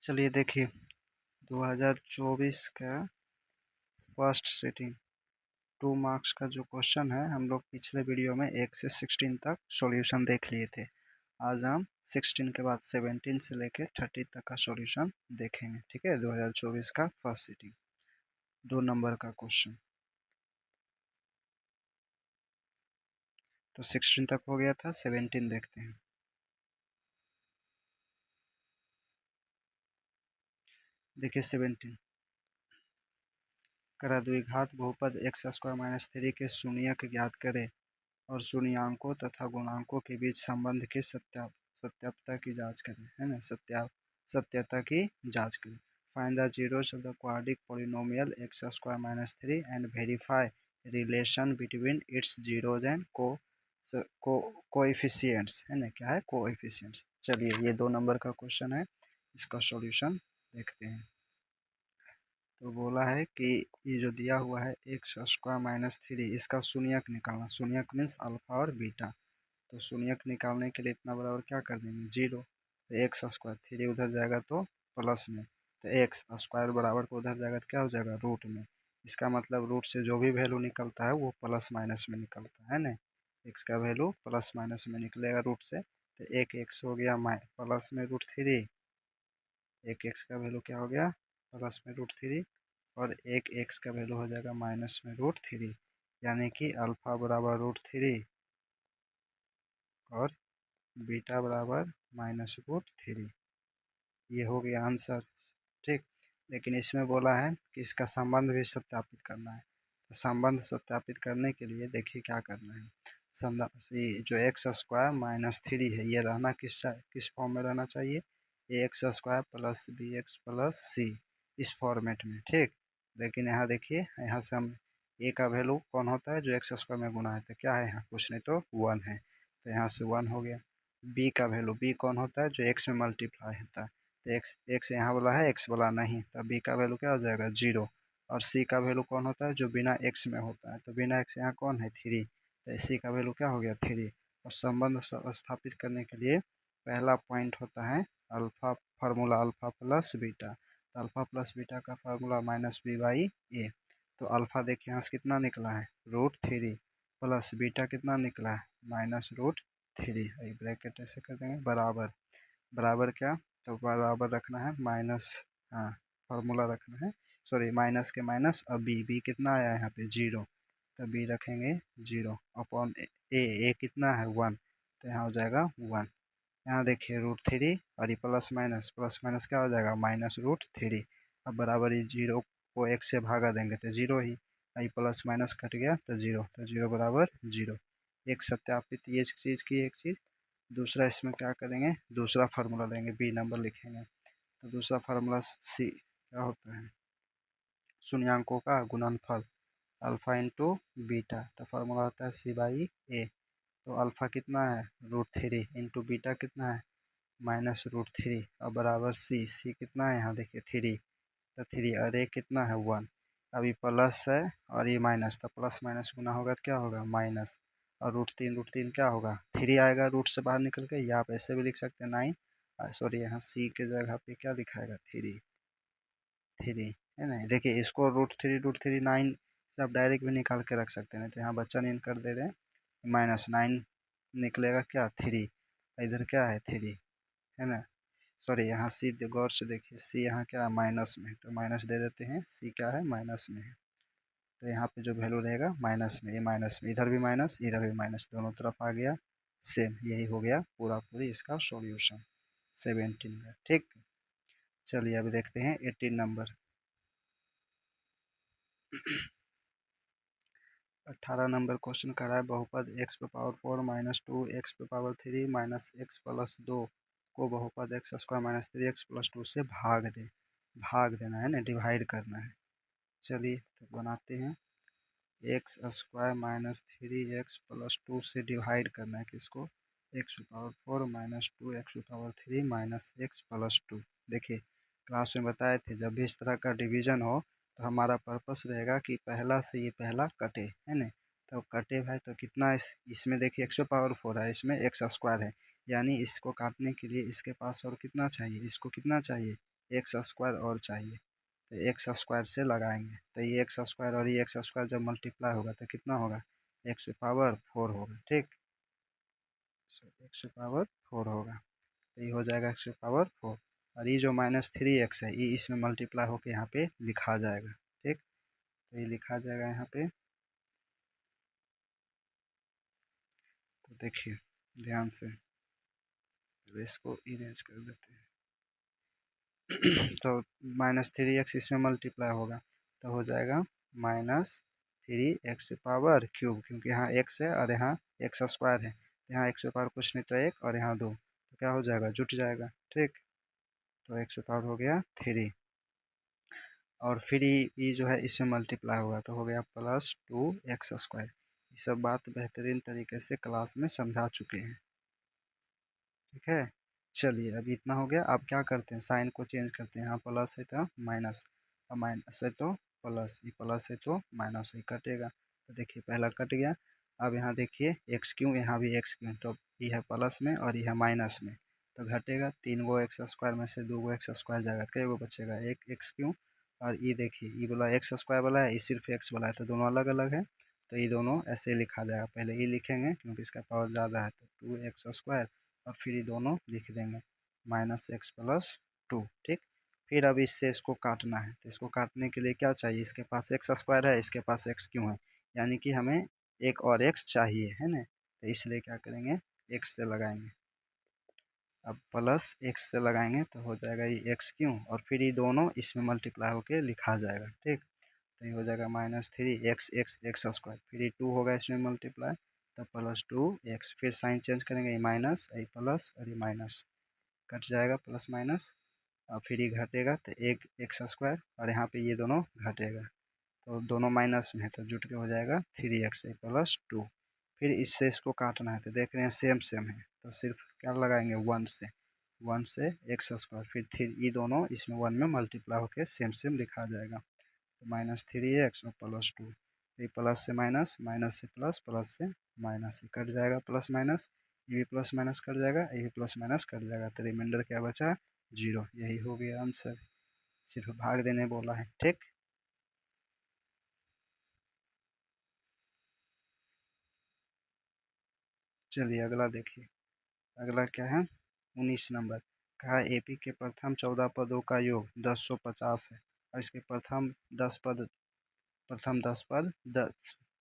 चलिए देखिए 2024 का फर्स्ट सिटिंग 2 मार्क्स का जो क्वेश्चन है हम लोग पिछले वीडियो में 1 से 16 तक सॉल्यूशन देख लिए थे। आज हम 16 के बाद 17 से लेके 30 तक का सॉल्यूशन देखेंगे। ठीक है, 2024 का फर्स्ट सिटिंग 2 नंबर का क्वेश्चन। तो 16 तक हो गया था, 17 देखते हैं। देखिए 17 करा द्विघात बहुपद x² - 3 के शून्यक ज्ञात करें और शून्यांकों तथा गुणांकों के बीच संबंध की सत्यापता की जांच करें, है ना। सत्यता की जांच करें। Find the zeros of the quadratic polynomial x² - 3 and verify relation between its zeros and coefficients, है ना। क्या है? कोएफिशिएंट्स। चलिए ये 2 नंबर का क्वेश्चन है, इसका सॉल्यूशन देखते हैं। तो बोला है कि ये जो दिया हुआ है x² - 3, इसका शून्यक निकालना। शून्यक मीन्स अल्फा और बीटा। तो शून्यक निकालने के लिए इतना बराबर क्या कर देंगे? 0। तो x², 3 उधर जाएगा तो प्लस में, तो एक्स स्क्वायर बराबर को उधर जाएगा तो क्या हो जाएगा? रूट में। इसका मतलब रूट से जो भी वैल्यू निकलता है वो प्लस माइनस में निकलता है ना। एक्स का वैल्यू प्लस माइनस में निकलेगा रूट से। तो एक एक्स हो गया प्लस में √3। एक एक्स का वैल्यू क्या हो गया? प्लस में √3। और एक एक्स का वैल्यू हो जाएगा माइनस में √3, यानी कि अल्फा बराबर √3 और बीटा बराबर माइनस √3। ये हो गया आंसर। ठीक, लेकिन इसमें बोला है कि इसका संबंध भी सत्यापित करना है। तो संबंध सत्यापित करने के लिए देखिए क्या करना है। जो x² - 3 है ये रहना किस फॉर्म में रहना चाहिए? ax² + bx + c, इस फॉर्मेट में। ठीक, लेकिन यहाँ देखिए, यहाँ से हम a का वैल्यू कौन होता है? जो x² में गुना है। तो क्या है यहाँ? कुछ नहीं तो 1 है, तो यहाँ से 1 हो गया। b का वैल्यू b कौन होता है? जो x में मल्टीप्लाई होता है। तो एक्स यहाँ वाला है, एक्स वाला नहीं, तो बी का वैल्यू क्या हो जाएगा? 0। और सी का वैल्यू कौन होता है? जो बिना एक्स में होता है। तो बिना एक्स यहाँ कौन है? 3। तो सी का वैल्यू क्या हो गया? 3। और संबंध स्थापित करने के लिए पहला पॉइंट होता है alpha, formula alpha plus beta. तो अल्फा प्लस बीटा का फार्मूला -b/a। तो अल्फा देखिए यहाँ से कितना निकला है? √3 प्लस बीटा कितना निकला है? -√3। ब्रैकेट ऐसे कर देंगे, बराबर बराबर क्या? तो बराबर रखना है माइनस, हाँ फार्मूला रखना है, सॉरी माइनस के माइनस। अब बी कितना आया है यहाँ पे? 0। तो बी रखेंगे 0 अपॉन ए कितना है? 1। तो यहाँ हो जाएगा 1। यहाँ देखिए √3 और ये प्लस माइनस क्या हो जाएगा? -√3। अब बराबर ये 0 को 1 से भागा देंगे तो 0 ही, ये प्लस माइनस कट गया तो 0, तो 0 बराबर 0। एक सत्यापित ये चीज़ की एक चीज़। दूसरा इसमें क्या करेंगे? दूसरा फार्मूला लेंगे, बी नंबर लिखेंगे। तो दूसरा फार्मूला सी क्या होता है? शून्यांकों का गुणनफल अल्फा इंटू बीटा। तो फार्मूला होता है c/a। तो अल्फा कितना है? √3 इंटू बीटा कितना है? -√3 और बराबर सी कितना है? यहाँ देखिए 3, तो 3 और a कितना है? 1। अभी प्लस है और ये माइनस, तो प्लस माइनस गुना होगा तो क्या होगा? माइनस। और √3 क्या होगा? 3 आएगा रूट से बाहर निकल के, या आप ऐसे भी लिख सकते हैं 9, सॉरी यहाँ सी के जगह पे क्या दिखाएगा? 3 है ना। देखिए इसको √3 9 से आप डायरेक्ट भी निकाल के रख सकते हैं। तो यहाँ बच्चा इन कर दे रहे हैं, -9 निकलेगा क्या? 3। इधर क्या है? 3 है ना। सॉरी यहाँ सी गौर से देखिए, सी यहाँ क्या है? माइनस में, तो माइनस दे देते हैं। सी क्या है? माइनस में है। तो यहाँ पे जो वैल्यू रहेगा माइनस में, ये माइनस में, इधर भी माइनस इधर भी माइनस, दोनों तरफ आ गया सेम। यही हो गया पूरा पूरी इसका सॉल्यूशन 17 का। ठीक, चलिए अभी देखते हैं 18 नंबर। 18 नंबर क्वेश्चन कर रहा है बहुपद x⁴ - 2 x⁴ x + 2 को बहुपद x² - 3x + 2 से भाग देना है ना, डिवाइड करना है। चलिए तो बनाते हैं। x² - 3x + 2 से डिवाइड करना है किसको? x⁴ - 2 x⁴ x + 2। देखिए क्लास में बताए थे जब भी इस तरह का डिवीजन हो तो हमारा पर्पस रहेगा कि पहला से ये पहला कटे, है ना। तो कटे भाई तो कितना इसमें देखिए x⁴ है, इसमें x² है, यानी इसको काटने के लिए इसके पास और कितना चाहिए? इसको कितना चाहिए? एक्स स्क्वायर और चाहिए, तो एक्स स्क्वायर से लगाएंगे, तो ये एक्स स्क्वायर और ये एक्स स्क्वायर जब मल्टीप्लाई होगा तो कितना होगा, एक्स पावर 4 होगा। ठीक, एक्स पावर 4 होगा, तो ये हो जाएगा एक्स पावर 4, और ये जो -3x है ये इसमें मल्टीप्लाई होकर यहाँ पे लिखा जाएगा। ठीक, तो ये लिखा जाएगा यहाँ पे, तो देखिए ध्यान से, तो इसको इरेज कर देते हैं। तो -3x इसमें मल्टीप्लाई होगा तो हो जाएगा -3x⁻³ क्योंकि यहाँ x है और यहाँ एक्स स्क्वायर है, यहाँ एक्स पावर कुछ नहीं तो 1 और यहाँ 2, तो क्या हो जाएगा, जुट जाएगा। ठीक, तो एक्स पावर हो गया 3, और फिर ये जो है इसमें मल्टीप्लाई होगा तो हो गया +2x²। ये सब बात बेहतरीन तरीके से क्लास में समझा चुके हैं। ठीक है, चलिए अभी इतना हो गया। अब क्या करते हैं, साइन को चेंज करते हैं, यहाँ प्लस है तो माइनस, और माइनस है तो प्लस, ये प्लस है तो माइनस, ये कटेगा, तो देखिए पहला कट गया। अब यहाँ देखिए एक्स क्यों, यहाँ भी एक्स क्यों, तो ये है प्लस में और ये है माइनस में, तो घटेगा, 3 गो एक्स स्क्वायर में से 2 गो एक्स स्क्वायर जाएगा, कई गो बचेगा, एक एक्स क्यों, और ये देखिए ये वाला एक्स स्क्वायर वाला है, ये सिर्फ एक्स वाला है, तो दोनों अलग अलग है, तो ये दोनों ऐसे लिखा जाएगा, पहले ये लिखेंगे क्योंकि इसका पावर ज़्यादा है, तो 2x², और फिर ये दोनों लिख देंगे -x+2। ठीक, फिर अब इससे इसको काटना है, तो इसको काटने के लिए क्या चाहिए, इसके पास एक्स स्क्वायर है, इसके पास एक्स क्यों है, यानी कि हमें एक और एक्स चाहिए है ना, तो इसलिए क्या करेंगे, एक्स से लगाएंगे। अब प्लस एक्स से लगाएंगे तो हो जाएगा ये एक्स क्यों, और फिर ये दोनों इसमें मल्टीप्लाई होकर लिखा जाएगा। ठीक, तो ये हो जाएगा -3x(x)(x²), फिर ये 2 होगा इसमें मल्टीप्लाई, तो +2x, फिर साइन चेंज करेंगे, ये माइनस, ये प्लस और ये माइनस, कट जाएगा प्लस माइनस, और फिर ये घटेगा तो एक x² और यहाँ पे ये दोनों घटेगा, तो दोनों माइनस में है तो जुट के हो जाएगा 3x+2। फिर इससे इसको काटना है, तो देख रहे हैं सेम सेम है, तो सिर्फ क्या लगाएंगे 1 से x², फिर ये दोनों इसमें 1 में मल्टीप्लाई होकर सेम सेम लिखा जाएगा, तो -3x और +2, ये प्लस से माइनस, माइनस से प्लस, प्लस से माइनस, कट जाएगा प्लस माइनस, ये भी प्लस माइनस कट जाएगा, ये भी प्लस माइनस कट जाएगा, तो रिमाइंडर क्या बचा, 0। यही हो गया आंसर, सिर्फ भाग देने बोला है। ठीक, चलिए अगला देखिए, अगला क्या है, 19 नंबर, कहा एपी के प्रथम 14 पदों का योग 1050 है, और इसके प्रथम 10 पद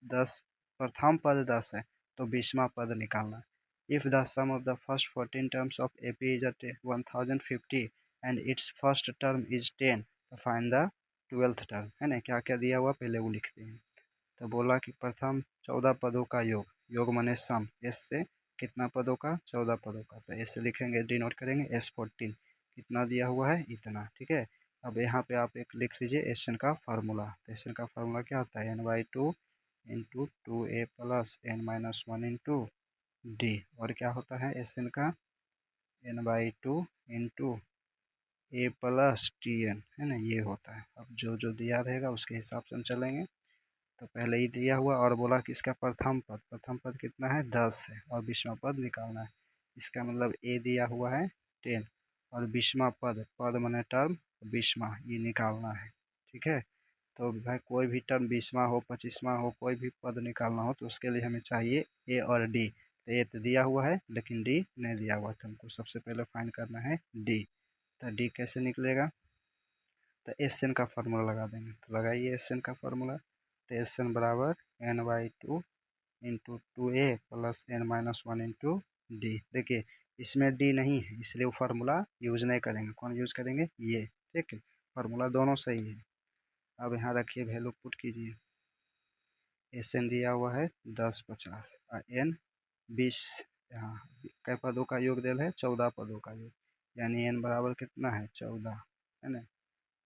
10 प्रथम पद 10 है, तो 20वां पद निकालना। If the sum of the first 14 terms of AP is 1050 and its first term is 10, तो फाइंड द 12th टर्म, है ना, क्या क्या दिया हुआ पहले वो लिखते हैं। तो बोला कि प्रथम 14 पदों का योग, योग माने सम, एस से कितना पदों का, 14 पदों का, तो ऐसे लिखेंगे, डिनोट करेंगे S14, कितना दिया हुआ है इतना। ठीक है, अब यहाँ पे आप एक लिख लीजिए एस एन का फार्मूला, तो एस एन का फार्मूला क्या होता है, n/2 into 2a plus n-1 into D, और क्या होता है एस एन का, n/2 इंटू ए प्लस टी एन, है ना, ये होता है। अब जो जो दिया रहेगा उसके हिसाब से हम चलेंगे, तो पहले ही दिया हुआ और बोला कि इसका प्रथम पद कितना है, 10 है, और 20वां पद निकालना है, इसका मतलब ए दिया हुआ है 10, और 20वां पद, पद माने टर्म, 20वां ये निकालना है। ठीक है, तो भाई कोई भी टर्म 20वां हो, 25वां हो, कोई भी पद निकालना हो तो उसके लिए हमें चाहिए ए और डी, तो ए तो दिया हुआ है लेकिन डी नहीं दिया हुआ, तो हमको सबसे पहले फाइंड करना है डी। तो डी कैसे निकलेगा, तो एस एन का फार्मूला लगा देंगे, तो लगाइए एस एन का फार्मूला, तो एस एन बराबर n/2 into 2a plus n-1 into D. देखिए इसमें डी नहीं है इसलिए वो फार्मूला यूज नहीं करेंगे, कौन यूज करेंगे, ये। ठीक है, फार्मूला दोनों सही है। अब यहाँ रखिए, वैल्यू पुट कीजिए, एस एन दिया हुआ है 1050 और एन 20, यहाँ कै पदों का योग दिया है, 14 पदों का योग, यानी एन बराबर कितना है, 14, है ना,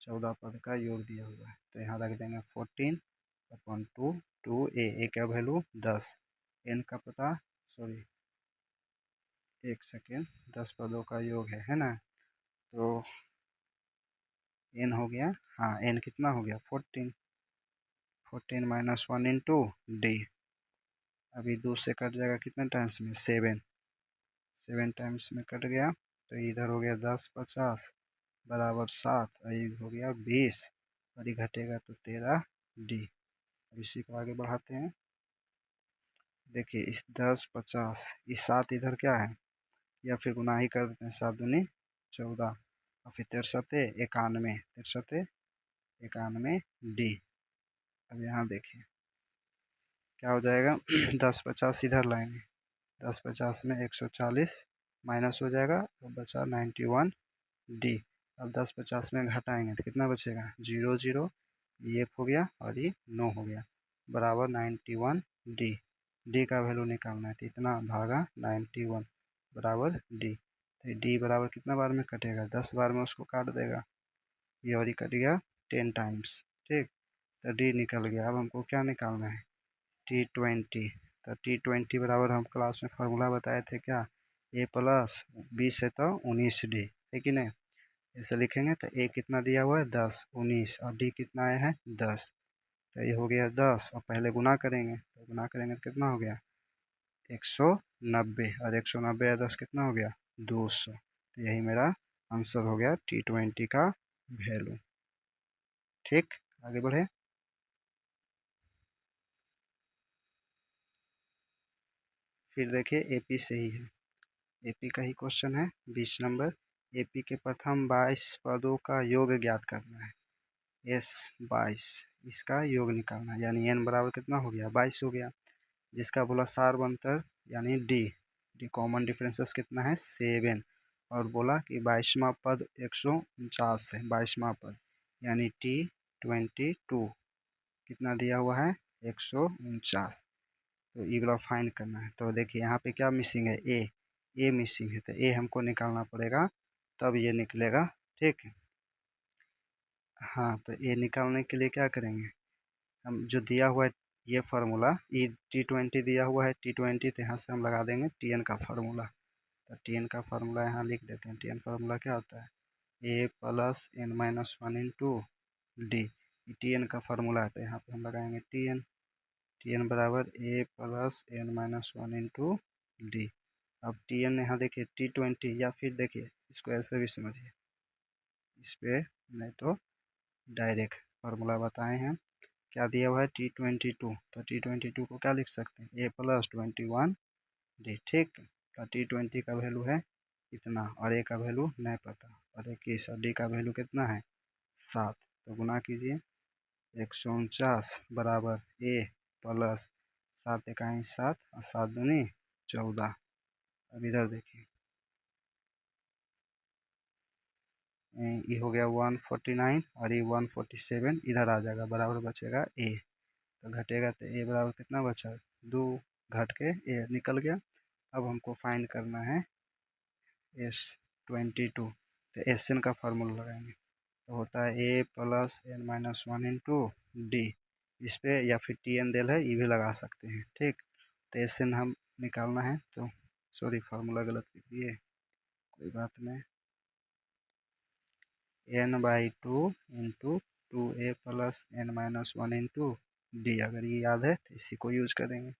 14 पद का योग दिया हुआ है, तो यहाँ रख देंगे 14/2, 2a का वैल्यू 10, एन का पता, सॉरी एक सेकेंड, 10 पदों का योग है ना, तो एन हो गया, हाँ एन कितना हो गया 14, 14-1 इंटू डी, अभी 2 से कट जाएगा कितने टाइम्स में, 7 टाइम्स में कट गया, तो इधर हो गया 1050, बराबर 7 और ये हो गया 20 और ये घटेगा तो 13 डी। अब इसी को आगे बढ़ाते हैं। देखिए इस 10 50 इस 7 इधर क्या है या फिर गुना ही कर देते हैं, 7 दूनी 14 और फिर 63 91 63 91 डी। अब यहाँ देखिए क्या हो जाएगा 10 50 इधर लाएंगे, 10 50 में 140 माइनस हो जाएगा तो बचा 91 डी। अब 10 50 में घटाएंगे तो कितना बचेगा 0 0 ये 1 हो गया और ये 9 हो गया बराबर 91 डी। डी का वैल्यू निकालना है तो इतना भागा 91 बराबर डी। तो डी बराबर कितना बार में कटेगा 10 बार में उसको काट देगा, ये और ये कट गया 10 टाइम्स। ठीक, तो डी निकल गया। अब हमको क्या निकालना है T20। तो T20 बराबर हम क्लास में फार्मूला बताए थे क्या, ए प्लस 20 है तो 19 डी है कि नहीं। ऐसे लिखेंगे तो ए कितना दिया हुआ है 10 19 और डी कितना आया है 10। तो ये हो गया 10 और पहले गुना करेंगे तो गुना करेंगे तो कितना हो गया 190 और 190 या 10 कितना हो गया 200। तो यही मेरा आंसर हो गया T20 का वैल्यू। ठीक, आगे बढ़े। फिर देखिए एपी से ही है, एपी का ही क्वेश्चन है 20 नंबर। एपी के प्रथम 22 पदों का योग ज्ञात करना है। एस 22 इसका योग निकालना है, यानी एन बराबर कितना हो गया 22 हो गया, जिसका बोला सार्वंतर यानी डी। डी कॉमन डिफरेंसेस कितना है 7 और बोला कि 22वां पद 149 है 22वां पद यानी T22 कितना दिया हुआ है 149। तो ई वाला फाइंड करना है। तो देखिए यहाँ पे क्या मिसिंग है ए मिसिंग है तो ए हमको निकालना पड़ेगा तब ये निकलेगा। ठीक है, हाँ तो ए निकालने के लिए क्या करेंगे हम जो दिया हुआ है ये फार्मूला ई T20 दिया हुआ है T20 तो यहाँ से हम लगा देंगे Tn का फार्मूला। तो Tn का फार्मूला यहाँ लिख देते हैं। Tn फार्मूला क्या होता है A plus N minus one into D. Tn का फार्मूला है तो यहाँ पे हम लगाएंगे Tn बराबर A plus N minus one into D. अब Tn यहाँ देखिए T20 या फिर देखिए इसको ऐसे भी समझिए इस पे नहीं तो डायरेक्ट फार्मूला बताए हैं क्या दिया हुआ है T22 तो T22 को क्या लिख सकते हैं ए प्लस 21 डी। ठीक, तो T20 का वैल्यू है इतना और ए का वैल्यू नहीं पता और 21 और डी का वैल्यू कितना है 7। तो गुना कीजिए 149 बराबर ए प्लस 7 इकाई 7 और 7 दूनी 14। अब इधर देखिए ये हो गया 149 और ये 147 इधर आ जाएगा बराबर बचेगा ए। तो घटेगा तो ए बराबर कितना बचा 2 घट के ए निकल गया। अब हमको फाइंड करना है S22 तो एस एन का फार्मूला लगाएंगे तो होता है A plus N minus one into D. इस पे या फिर टी एन देल है ये भी लगा सकते हैं। ठीक, तो एस एन हम निकालना है तो सॉरी फार्मूला गलत लिख दिए कोई बात नहीं, n/2 into 2a plus N minus one into d. अगर ये याद है तो इसी को यूज करेंगे।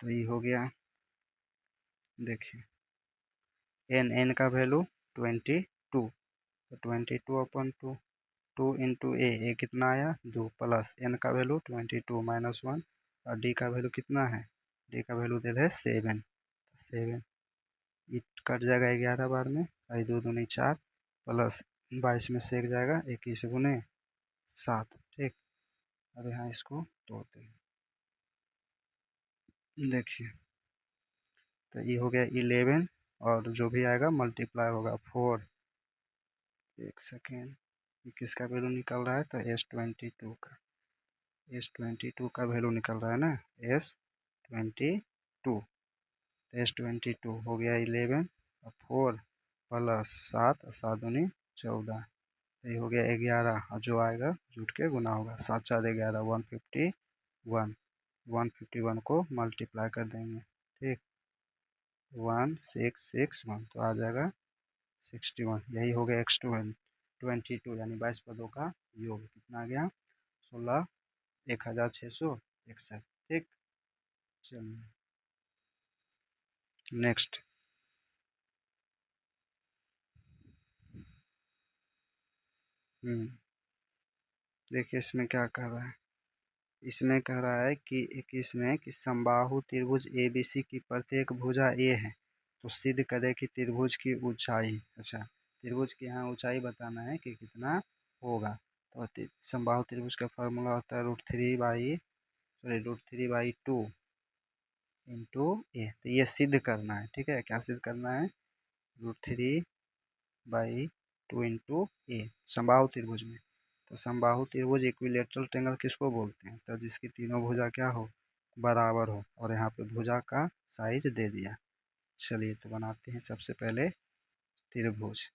तो ये हो गया देखिए एन का वैल्यू 22 तो 22/2 2 इंटू ए कितना आया 2 प्लस एन का वैल्यू 22 माइनस 1 और डी का वैल्यू कितना है डी का वैल्यू दे है 7 7 ये कट जाएगा 11 बार में आई 2 दूनी 4 प्लस 22 में से एक जाएगा 21 गुने 7। ठीक, अब यहाँ इसको तोड़ते हैं देखिए तो ये हो गया 11 और जो भी आएगा मल्टीप्लाई होगा 4। एक सेकेंड ये किसका वैल्यू निकल रहा है तो S22 का S22 का वैल्यू निकल रहा है ना S22 तो S22 हो गया 11 और 4 प्लस 7 और 7 दूनी 14 तो ये हो गया 11 और जो आएगा जुट के गुना होगा 7 4 11 151 151 को मल्टीप्लाई कर देंगे। ठीक 1661 तो आ जाएगा 61। यही हो गया X22 यानी 22 पदों का योग कितना आ गया 16,1661। ठीक, चलिए नेक्स्ट। देखिए इसमें क्या कह रहा है, इसमें कह रहा है कि एक इसमें कि समबाहु त्रिभुज एबीसी की प्रत्येक भुजा ए है, तो सिद्ध करे कि त्रिभुज की ऊंचाई, अच्छा त्रिभुज की यहाँ ऊंचाई बताना है कि कितना होगा। तो समबाहु त्रिभुज का फॉर्मूला होता है √3/2 इंटू ए। तो ये सिद्ध करना है, ठीक है, क्या सिद्ध करना है, √3/2 इंटू ए समबाहु त्रिभुज में। तो समबाहु त्रिभुज इक्विलेटरल ट्रायंगल किसको बोलते हैं, तो जिसकी तीनों भुजा क्या हो, बराबर हो, और यहाँ पे भुजा का साइज दे दिया। चलिए तो बनाते हैं सबसे पहले त्रिभुज,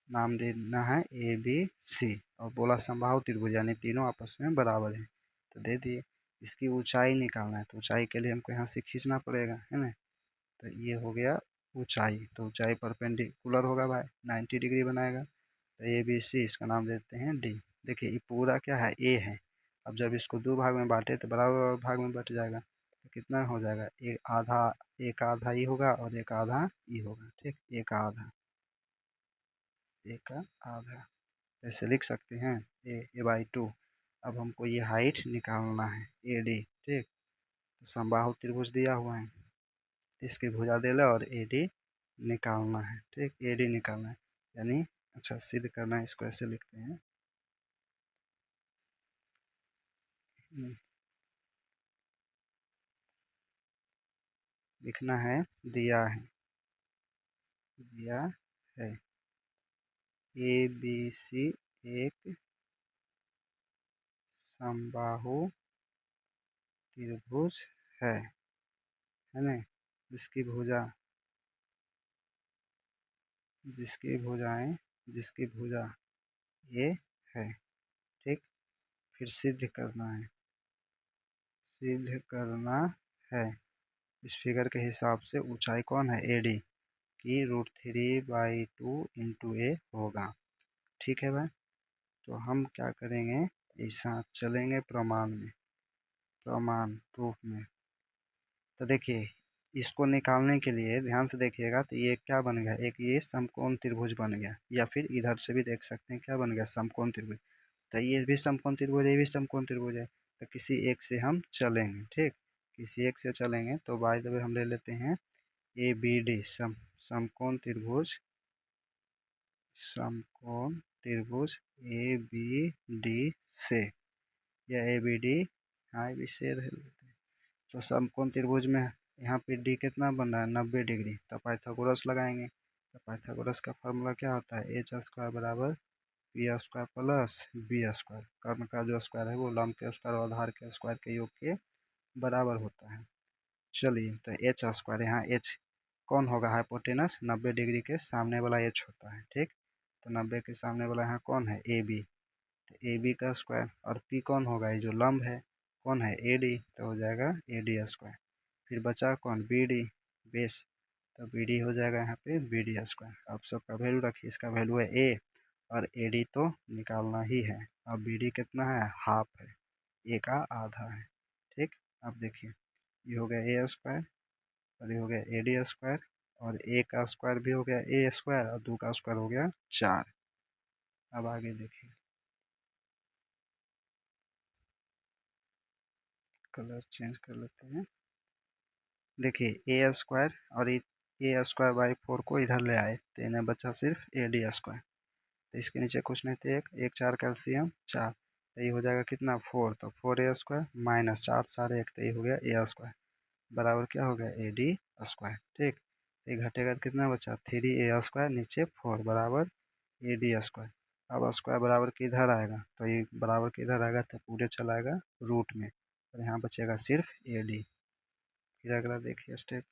नाम देना है ए बी सी, और बोला समबाहु त्रिभुज यानी तीनों आपस में बराबर है, तो दे दिए। इसकी ऊंचाई निकालना है, तो ऊंचाई के लिए हमको यहाँ से खींचना पड़ेगा, है ना। तो ये हो गया ऊंचाई, तो ऊंचाई परपेंडिकुलर होगा भाई, 90 डिग्री बनाएगा। तो ए बी सी, इसका नाम देते हैं डी। देखिए ये पूरा क्या है, ए है। अब जब इसको दो भाग में बांटे तो बराबर भाग में बट जाएगा, तो कितना हो जाएगा, एक आधा ई होगा और एक आधा ई होगा, ठीक, एक आधा, एक आधा, ऐसे लिख सकते हैं a/2। अब हमको ये हाइट निकालना है ए डी, ठीक। तो समबाहु त्रिभुज दिया हुआ है, इसकी भुजा दे लो और ए डी निकालना है, ठीक, ए डी निकालना है यानी, अच्छा सिद्ध करना है, इसको ऐसे लिखते हैं, लिखना है, दिया है ए बी सी एक समबाहु त्रिभुज है ना, जिसकी भुजा, जिसकी भुजा ए है, ठीक। फिर सिद्ध करना है, है इस फिगर के हिसाब से ऊंचाई कौन है, ए डी की √3/2 इंटू ए होगा, ठीक है भाई। तो हम क्या करेंगे, ऐसा चलेंगे प्रमाण प्रूफ में। तो देखिए इसको निकालने के लिए ध्यान से देखिएगा, तो ये क्या बन गया, एक ये समकोण त्रिभुज बन गया, या फिर इधर से भी देख सकते हैं क्या बन गया, समकोण त्रिभुज। तो ये भी समकोण त्रिभुज है, ये भी समकोण त्रिभुज है, तो किसी एक से हम चलेंगे, ठीक, किसी एक से चलेंगे। तो बाय द वे हम ले लेते हैं ए बी डी, समकोण त्रिभुज, समकोण त्रिभुज ए बी डी से, या ए बी डी, हाँ ए बी से रह लेते हैं। तो समकोण त्रिभुज में यहाँ पे डी कितना बन रहा है, 90 डिग्री, तो पाइथागोरस लगाएंगे। तो पाइथागोरस का फॉर्मूला क्या होता है, एच स्क्वायर बराबर P square plus B square, कर्ण का जो स्क्वायर है वो लंब के स्क्वायर और आधार के स्क्वायर के योग के बराबर होता है। चलिए तो एच स्क्वायर, यहाँ एच कौन होगा, हाइपोटेनस, 90 डिग्री के सामने वाला एच होता है, ठीक। तो 90 के सामने वाला यहाँ कौन है, ए बी, तो ए बी का स्क्वायर, और पी कौन होगा, ये जो लंब है कौन है, ए डी, तो हो जाएगा ए डी स्क्वायर। फिर बचा कौन, बी डी बेस, तो बी डी हो जाएगा यहाँ पे बी डी स्क्वायर। अब सबका वैल्यू रखिए, इसका वैल्यू है ए, और ए डी तो निकालना ही है। अब बी डी कितना है, हाफ है, ए का आधा है, ठीक। अब देखिए ये हो गया ए स्क्वायर, और ये हो गया ए डी स्क्वायर, और ए का स्क्वायर भी हो गया ए स्क्वायर, और दो का स्क्वायर हो गया 4। अब आगे देखिए, कलर चेंज कर लेते हैं। देखिए ए स्क्वायर और ए²/4 को इधर ले आए, तो इन्हें बचा सिर्फ ए डी स्क्वायर। तो इसके नीचे कुछ नहीं थे, एक एक 4 कैल्शियम 4, तो ये हो जाएगा कितना 4, तो 4a² माइनस 4 सारे एक, तो ये हो गया a² बराबर क्या हो गया, ए डी स्क्वायर, ठीक। ये घटेगा तो कितना बचा 3a² नीचे 4 बराबर ए डी स्क्वायर। अब स्क्वायर बराबर किधर आएगा, तो ये बराबर किधर आएगा, तो पूरे चला आएगा रूट में, और यहाँ बचेगा सिर्फ ए डी। फिर अगला देखिए स्टेप,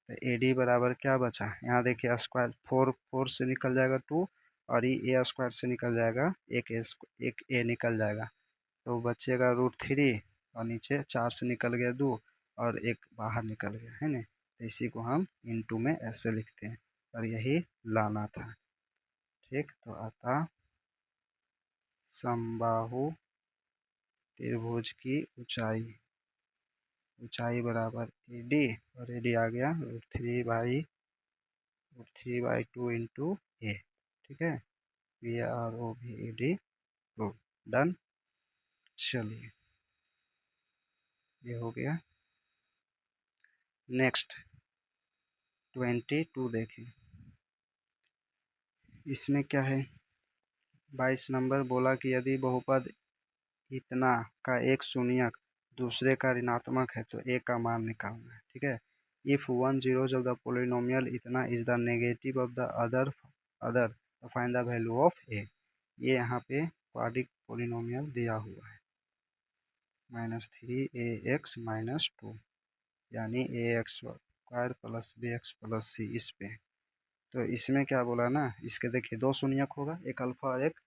तो ए डी बराबर क्या बचा, यहाँ देखिए स्क्वायर 4 से निकल जाएगा 2, और ये a² से निकल जाएगा एक ए निकल जाएगा, तो बचेगा √3, और नीचे 4 से निकल गया 2, और एक बाहर निकल गया, है ना। तो इसी को हम इनटू में ऐसे लिखते हैं, और यही लाना था, ठीक। तो अतः समबाहु त्रिभुज की ऊंचाई बराबर ए डी, और ए डी आ गया √3/2 इंटू ए। ठीक है, PROVED प्रूव, डन। चलिए ये हो गया। नेक्स्ट 22 देखें, इसमें क्या है, 22 नंबर बोला कि यदि बहुपद इतना का एक शून्यक दूसरे का ऋणात्मक है तो ए का मान निकालना है। ठीक है, if 1 zeros of the polynomial इतना is the negative of the other तो फाइंड द वैल्यू ऑफ ए। ये यहाँ पे क्वाड्रिक पोलिनोमियल दिया हुआ है, -3ax-2 यानी ax² प्लस bx प्लस सी इस पे। तो इसमें क्या बोला ना, इसके देखिए दो शून्यक होगा, एक अल्फा और एक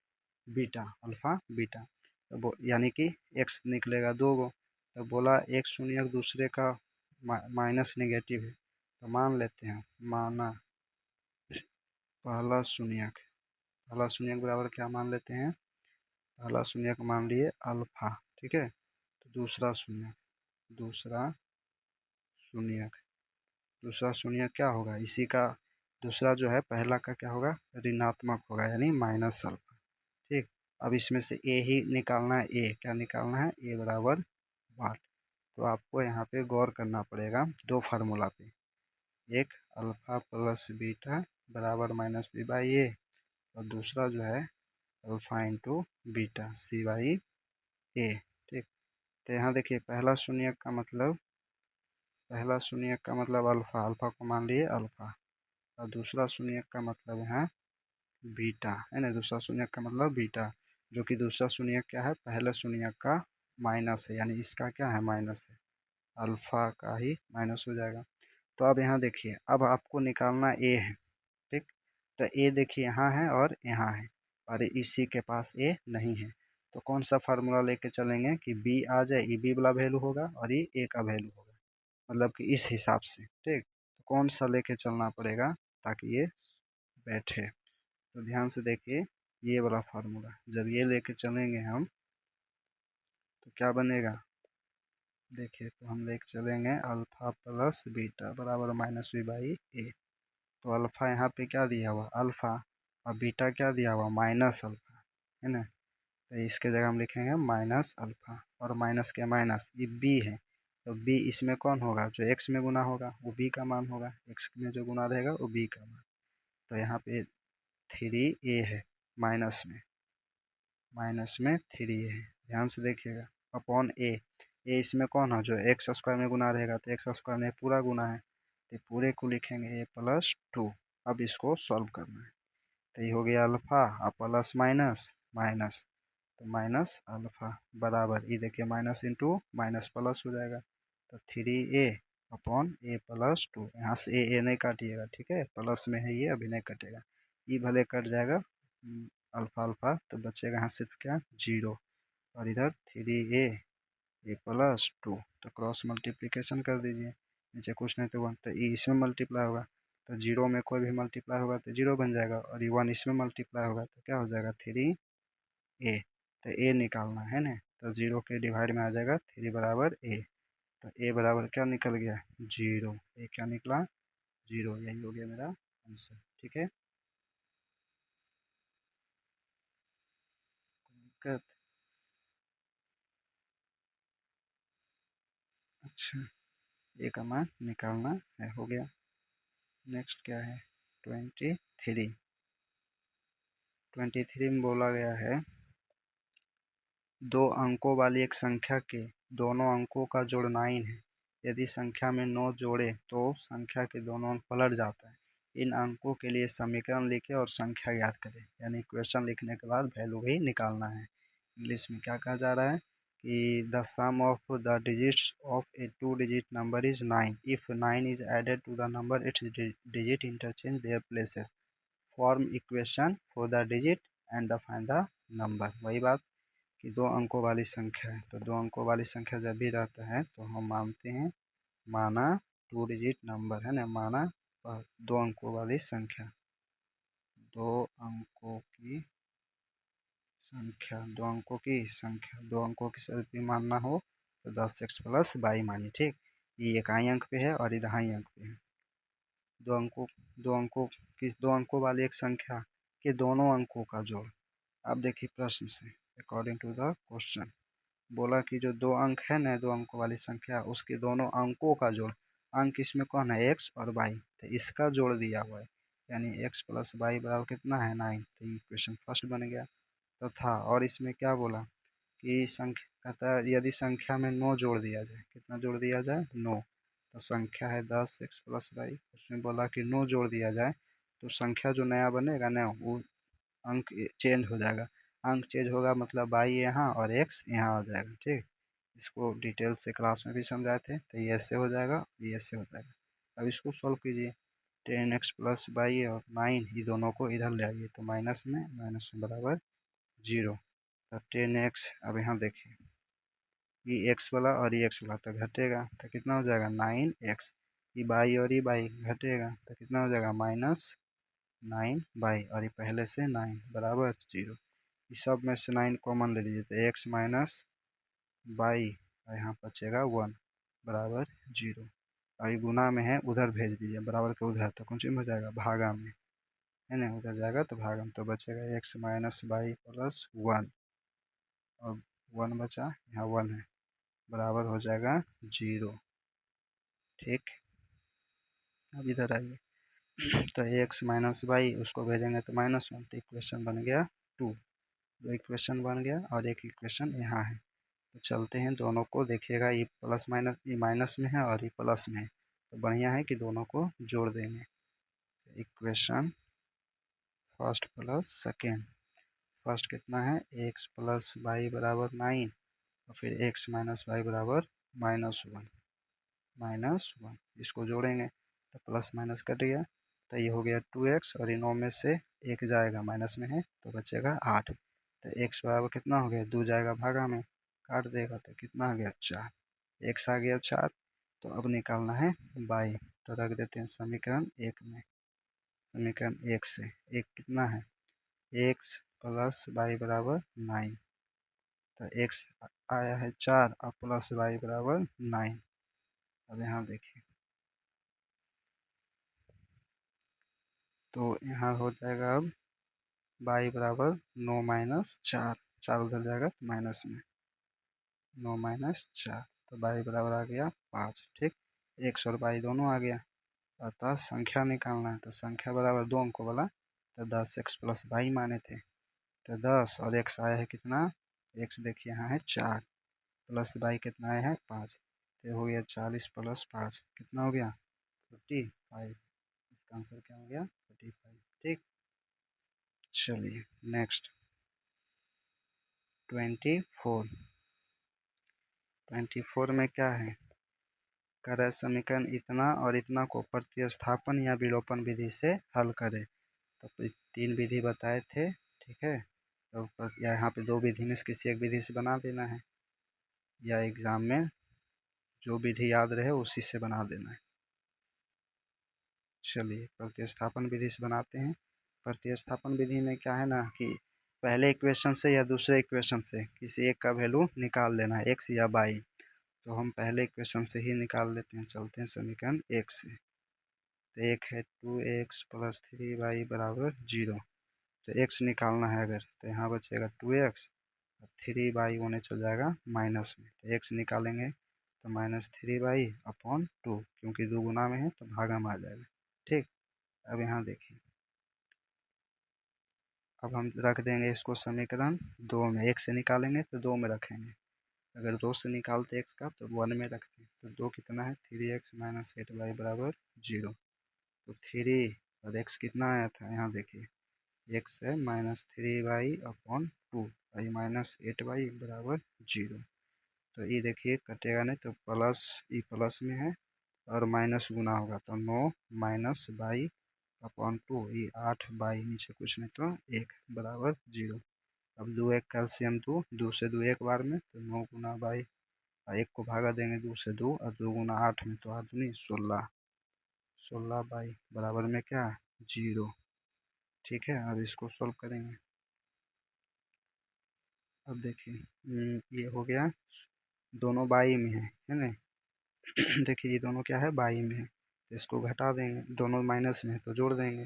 बीटा, अल्फा बीटा, तो यानी कि x निकलेगा दो गो। तो बोला एक शून्यक दूसरे का माइनस नेगेटिव है, तो मान लेते हैं, माना पहला शून्यक बराबर क्या मान लेते हैं, पहला शून्यक मान लिए अल्फा। ठीक है, तो दूसरा शून्यक क्या होगा, इसी का दूसरा जो है पहला का क्या होगा, ऋणात्मक होगा यानी माइनस अल्फा। ठीक, अब इसमें से ए ही निकालना है, ए क्या निकालना है, ए बराबर वाट। तो आपको यहाँ पे गौर करना पड़ेगा दो फार्मूला पे, एक अल्फा प्लस बीटा बराबर माइनस बी बाई ए, और दूसरा जो है alpha into beta C by A. ठीक, तो यहाँ देखिए पहला शून्यक का मतलब अल्फा, अल्फा को मान लिए अल्फा, और दूसरा शून्यक का मतलब है बीटा, है ना, दूसरा शून्यक का मतलब बीटा, जो कि दूसरा शून्यक क्या है, पहले शून्यक का माइनस है, यानी इसका क्या है, माइनस है, अल्फा का ही माइनस हो जाएगा। तो अब यहाँ देखिए, अब आपको निकालना ए है। ठीक, तो ए देखिए यहाँ है और यहाँ है, और इसी के पास ए नहीं है, तो कौन सा फार्मूला लेके चलेंगे कि बी आ जाए, ये बी वाला वैल्यू होगा और ये ए का वैल्यू होगा, मतलब कि इस हिसाब से। ठीक, तो कौन सा लेके चलना पड़ेगा ताकि ये बैठे, तो ध्यान से देखिए, ये वाला फार्मूला जब ये लेके चलेंगे हम तो क्या बनेगा, देखिए, तो हम लेके चलेंगे अल्फा प्लस बीटा बराबर माइनस बी बाई ए। तो अल्फा यहाँ पे क्या दिया हुआ, अल्फा, और बीटा क्या दिया हुआ, माइनस अल्फा, है ना, तो इसके जगह हम लिखेंगे माइनस अल्फा, और माइनस के माइनस, ये बी है, तो बी इसमें कौन होगा, जो एक्स में गुना होगा वो बी का मान होगा, एक्स में जो गुना रहेगा वो बी का मान। तो यहाँ पे 3a है, माइनस में 3 है, ध्यान से देखिएगा, अपॉन ए, ए इसमें कौन है, जो एक्स स्क्वायर में गुना रहेगा, तो एक्स स्क्वायर में पूरा गुना है, तो पूरे को लिखेंगे a+2। अब इसको सॉल्व करना है, तो ये हो गया अल्फा और प्लस माइनस माइनस, तो माइनस अल्फा बराबर, ये देखिए माइनस इंटू माइनस प्लस हो जाएगा, तो 3a अपॉन a+2, यहाँ से ए नहीं काटिएगा, ठीक है, प्लस में है ये, अभी नहीं कटेगा, ये भले कट जाएगा, अल्फा अल्फा, तो बचेगा यहाँ सिर्फ क्या, जीरो, और इधर 3a+2, तो क्रॉस मल्टीप्लिकेशन कर दीजिए, नीचे कुछ नहीं तो 1, तो ये इसमें मल्टीप्लाई होगा, तो जीरो में कोई भी मल्टीप्लाई होगा तो जीरो बन जाएगा, और ये 1 इसमें मल्टीप्लाई होगा तो क्या हो जाएगा, 3a, तो ए निकालना है ना, तो जीरो के डिवाइड में आ जाएगा 3 बराबर ए, तो ए बराबर क्या निकल गया, जीरो, ए क्या निकला, जीरो, यही हो गया मेरा आंसर। ठीक है, दिक्कत, अच्छा, ए का मान निकालना है, हो गया। नेक्स्ट क्या है, 23 में बोला गया है, दो अंकों वाली एक संख्या के दोनों अंकों का जोड़ 9 है, यदि संख्या में 9 जोड़े तो संख्या के दोनों अंक पलट जाता है, इन अंकों के लिए समीकरण लिखे और संख्या याद करें, यानी इक्वेशन लिखने के बाद वैल्यू भी निकालना है। इंग्लिश में क्या कहा जा रहा है कि the sum of the digits of a 2 digit number is 9, if 9 is added to the number its digit interchange their places, form equation for the digit and the find the number. वही बात कि दो अंकों वाली संख्या है, तो दो अंकों वाली संख्या जब भी रहता है तो हम मानते हैं, माना 2 डिजिट नंबर, है ना, माना दो अंकों वाली संख्या, दो अंकों की दो अंकों की सर भी मानना हो तो 10x+22 मानिए। ठीक, ये इकाई अंक पे है और ये दहाई अंक पे है, दो अंकों दो अंकों दो अंकों वाली एक संख्या के दोनों अंकों का जोड़। अब देखिए प्रश्न से, अकॉर्डिंग टू द क्वेश्चन बोला कि जो दो अंक है ना, दो अंकों वाली संख्या, उसके दोनों अंकों का जोड़। अंक इसमें कौन है, एक्स और वाई, तो इसका जोड़ दिया हुआ है, यानी एक्स प्लस वाई बराबर कितना है 9। तो ये इक्वेशन फर्स्ट बन गया। तो था, और इसमें क्या बोला कि संख्या, कहता है यदि संख्या में 9 जोड़ दिया जाए, कितना जोड़ दिया जाए 9। तो संख्या है 10 एक्स प्लस वाई, उसमें बोला कि 9 जोड़ दिया जाए, तो संख्या जो नया बनेगा ना वो अंक चेंज हो जाएगा। अंक चेंज होगा मतलब वाई यहाँ और एक्स यहाँ आ जाएगा। ठीक, इसको डिटेल से क्लास में भी समझाए थे। तो ये ऐसे हो जाएगा, ये ऐसे हो जाएगा। अब इसको सॉल्व कीजिए। 10x प्लस वाई और 9 ये दोनों को इधर ले आइए, तो माइनस में बराबर 0। तो 10x, अब यहाँ देखिए ये x वाला और ये x वाला तो घटेगा, तो कितना हो जाएगा 9x। ये बाई और ये बाई घटेगा, तो कितना हो जाएगा -9 बाई, और ये पहले से 9 बराबर 0। इस सब में से 9 कॉमन ले लीजिए, तो x माइनस बाई और यहाँ बचेगा 1 बराबर 0। और ये गुना में है, उधर भेज दीजिए, बराबर के उधर, तो कौन चीज में हो जाएगा भागा में, है ना, उधर जाएगा तो भागा में, तो बचेगा x माइनस बाई प्लस 1, और 1 बचा, यहाँ 1 है, बराबर हो जाएगा 0। ठीक, अब इधर आइए, तो x माइनस बाई उसको भेजेंगे तो -1, तो इक्वेशन बन गया 2। दो इक्वेशन बन गया और एक इक्वेशन यहाँ है। तो चलते हैं, दोनों को देखिएगा, ये प्लस माइनस, ये माइनस में है और ये प्लस में है, तो बढ़िया है कि दोनों को जोड़ देंगे। Equation first plus second, first कितना है एक्स प्लस वाई बराबर 9, और फिर एक्स माइनस वाई बराबर -1, इसको जोड़ेंगे तो प्लस माइनस कट गया, तो ये हो गया 2x, और इन 9 में से एक जाएगा, माइनस में है तो बचेगा 8। तो x बराबर कितना हो गया, 2 जाएगा भागा में, काट देगा, तो कितना आ गया 4, x आ गया 4। तो अब निकालना है y, तो रख देते हैं समीकरण 1 में। समीकरण 1 से, एक कितना है x प्लस वाई बराबर 9, तो x आया है 4 और प्लस वाई बराबर 9। अब यहाँ देखिए, तो यहाँ हो जाएगा अब y बराबर 9 माइनस 4, 4 उधर जाएगा तो माइनस में, 9 माइनस 4, तो y बराबर आ गया 5। ठीक, x और y दोनों आ गया। अतः संख्या निकालना है, तो संख्या बराबर दो अंकों वाला, तो 10x प्लस वाई माने थे, तो 10 और x आया है कितना, x देखिए यहाँ है 4, प्लस वाई कितना आया है 5, तो हो गया 40 प्लस 5 कितना हो गया 45। इसका आंसर क्या हो गया 45। ठीक, चलिए नेक्स्ट 24। 24 में क्या है, कर रहा है समीकरण इतना और इतना को प्रतिस्थापन या विलोपन विधि से हल करें। तो 3 विधि बताए थे, ठीक है, तो या यहाँ पे 2 विधि में से किसी एक विधि से बना देना है, या एग्जाम में जो विधि याद रहे उसी से बना देना है। चलिए प्रतिस्थापन विधि से बनाते हैं। प्रतिस्थापन विधि में क्या है ना कि पहले इक्वेशन से या दूसरे इक्वेशन से किसी एक का वैल्यू निकाल लेना है, एक्स या वाई। तो हम पहले इक्वेशन से ही निकाल लेते हैं, चलते हैं समीकरण 1 से। तो एक है 2x प्लस 3y बराबर 0, तो x निकालना है अगर, तो यहाँ बचेगा 2x, और 3y होने चल जाएगा माइनस में, तो x निकालेंगे तो -3y अपॉन 2, क्योंकि 2 गुना में है तो भागा में आ जाएगा। ठीक, अब यहाँ देखिए, अब हम रख देंगे इसको समीकरण 2 में, 1 से निकालेंगे तो 2 में रखेंगे, अगर 2 से निकालते x का तो 1 में रखते हैं, तो 2 कितना है 3x माइनस 8y बराबर 0। तो 3 और x कितना आया था, यहाँ देखिए x है -3y अपॉन 2, और ये -8y बराबर 0। तो ये देखिए कटेगा नहीं, तो प्लस, ये प्लस में है और माइनस गुना होगा, तो 9 माइनस बाई अपॉन 2, ये 8 बाई, नीचे कुछ नहीं तो 1 बराबर 0। अब 2 1 कैल्शियम 2, 2 से 2 एक बार में, तो 9 गुना बाई, और 1 को भागा देंगे 2 से 2, और 2 गुना 8 में, तो 8 दूनी 16, 16 बाई बराबर में क्या 0। ठीक है, अब इसको सोल्व करेंगे। अब देखिए ये हो गया, दोनों बाई में है ना। देखिए ये दोनों क्या है बाई में है, तो इसको घटा देंगे, दोनों माइनस में है तो जोड़ देंगे,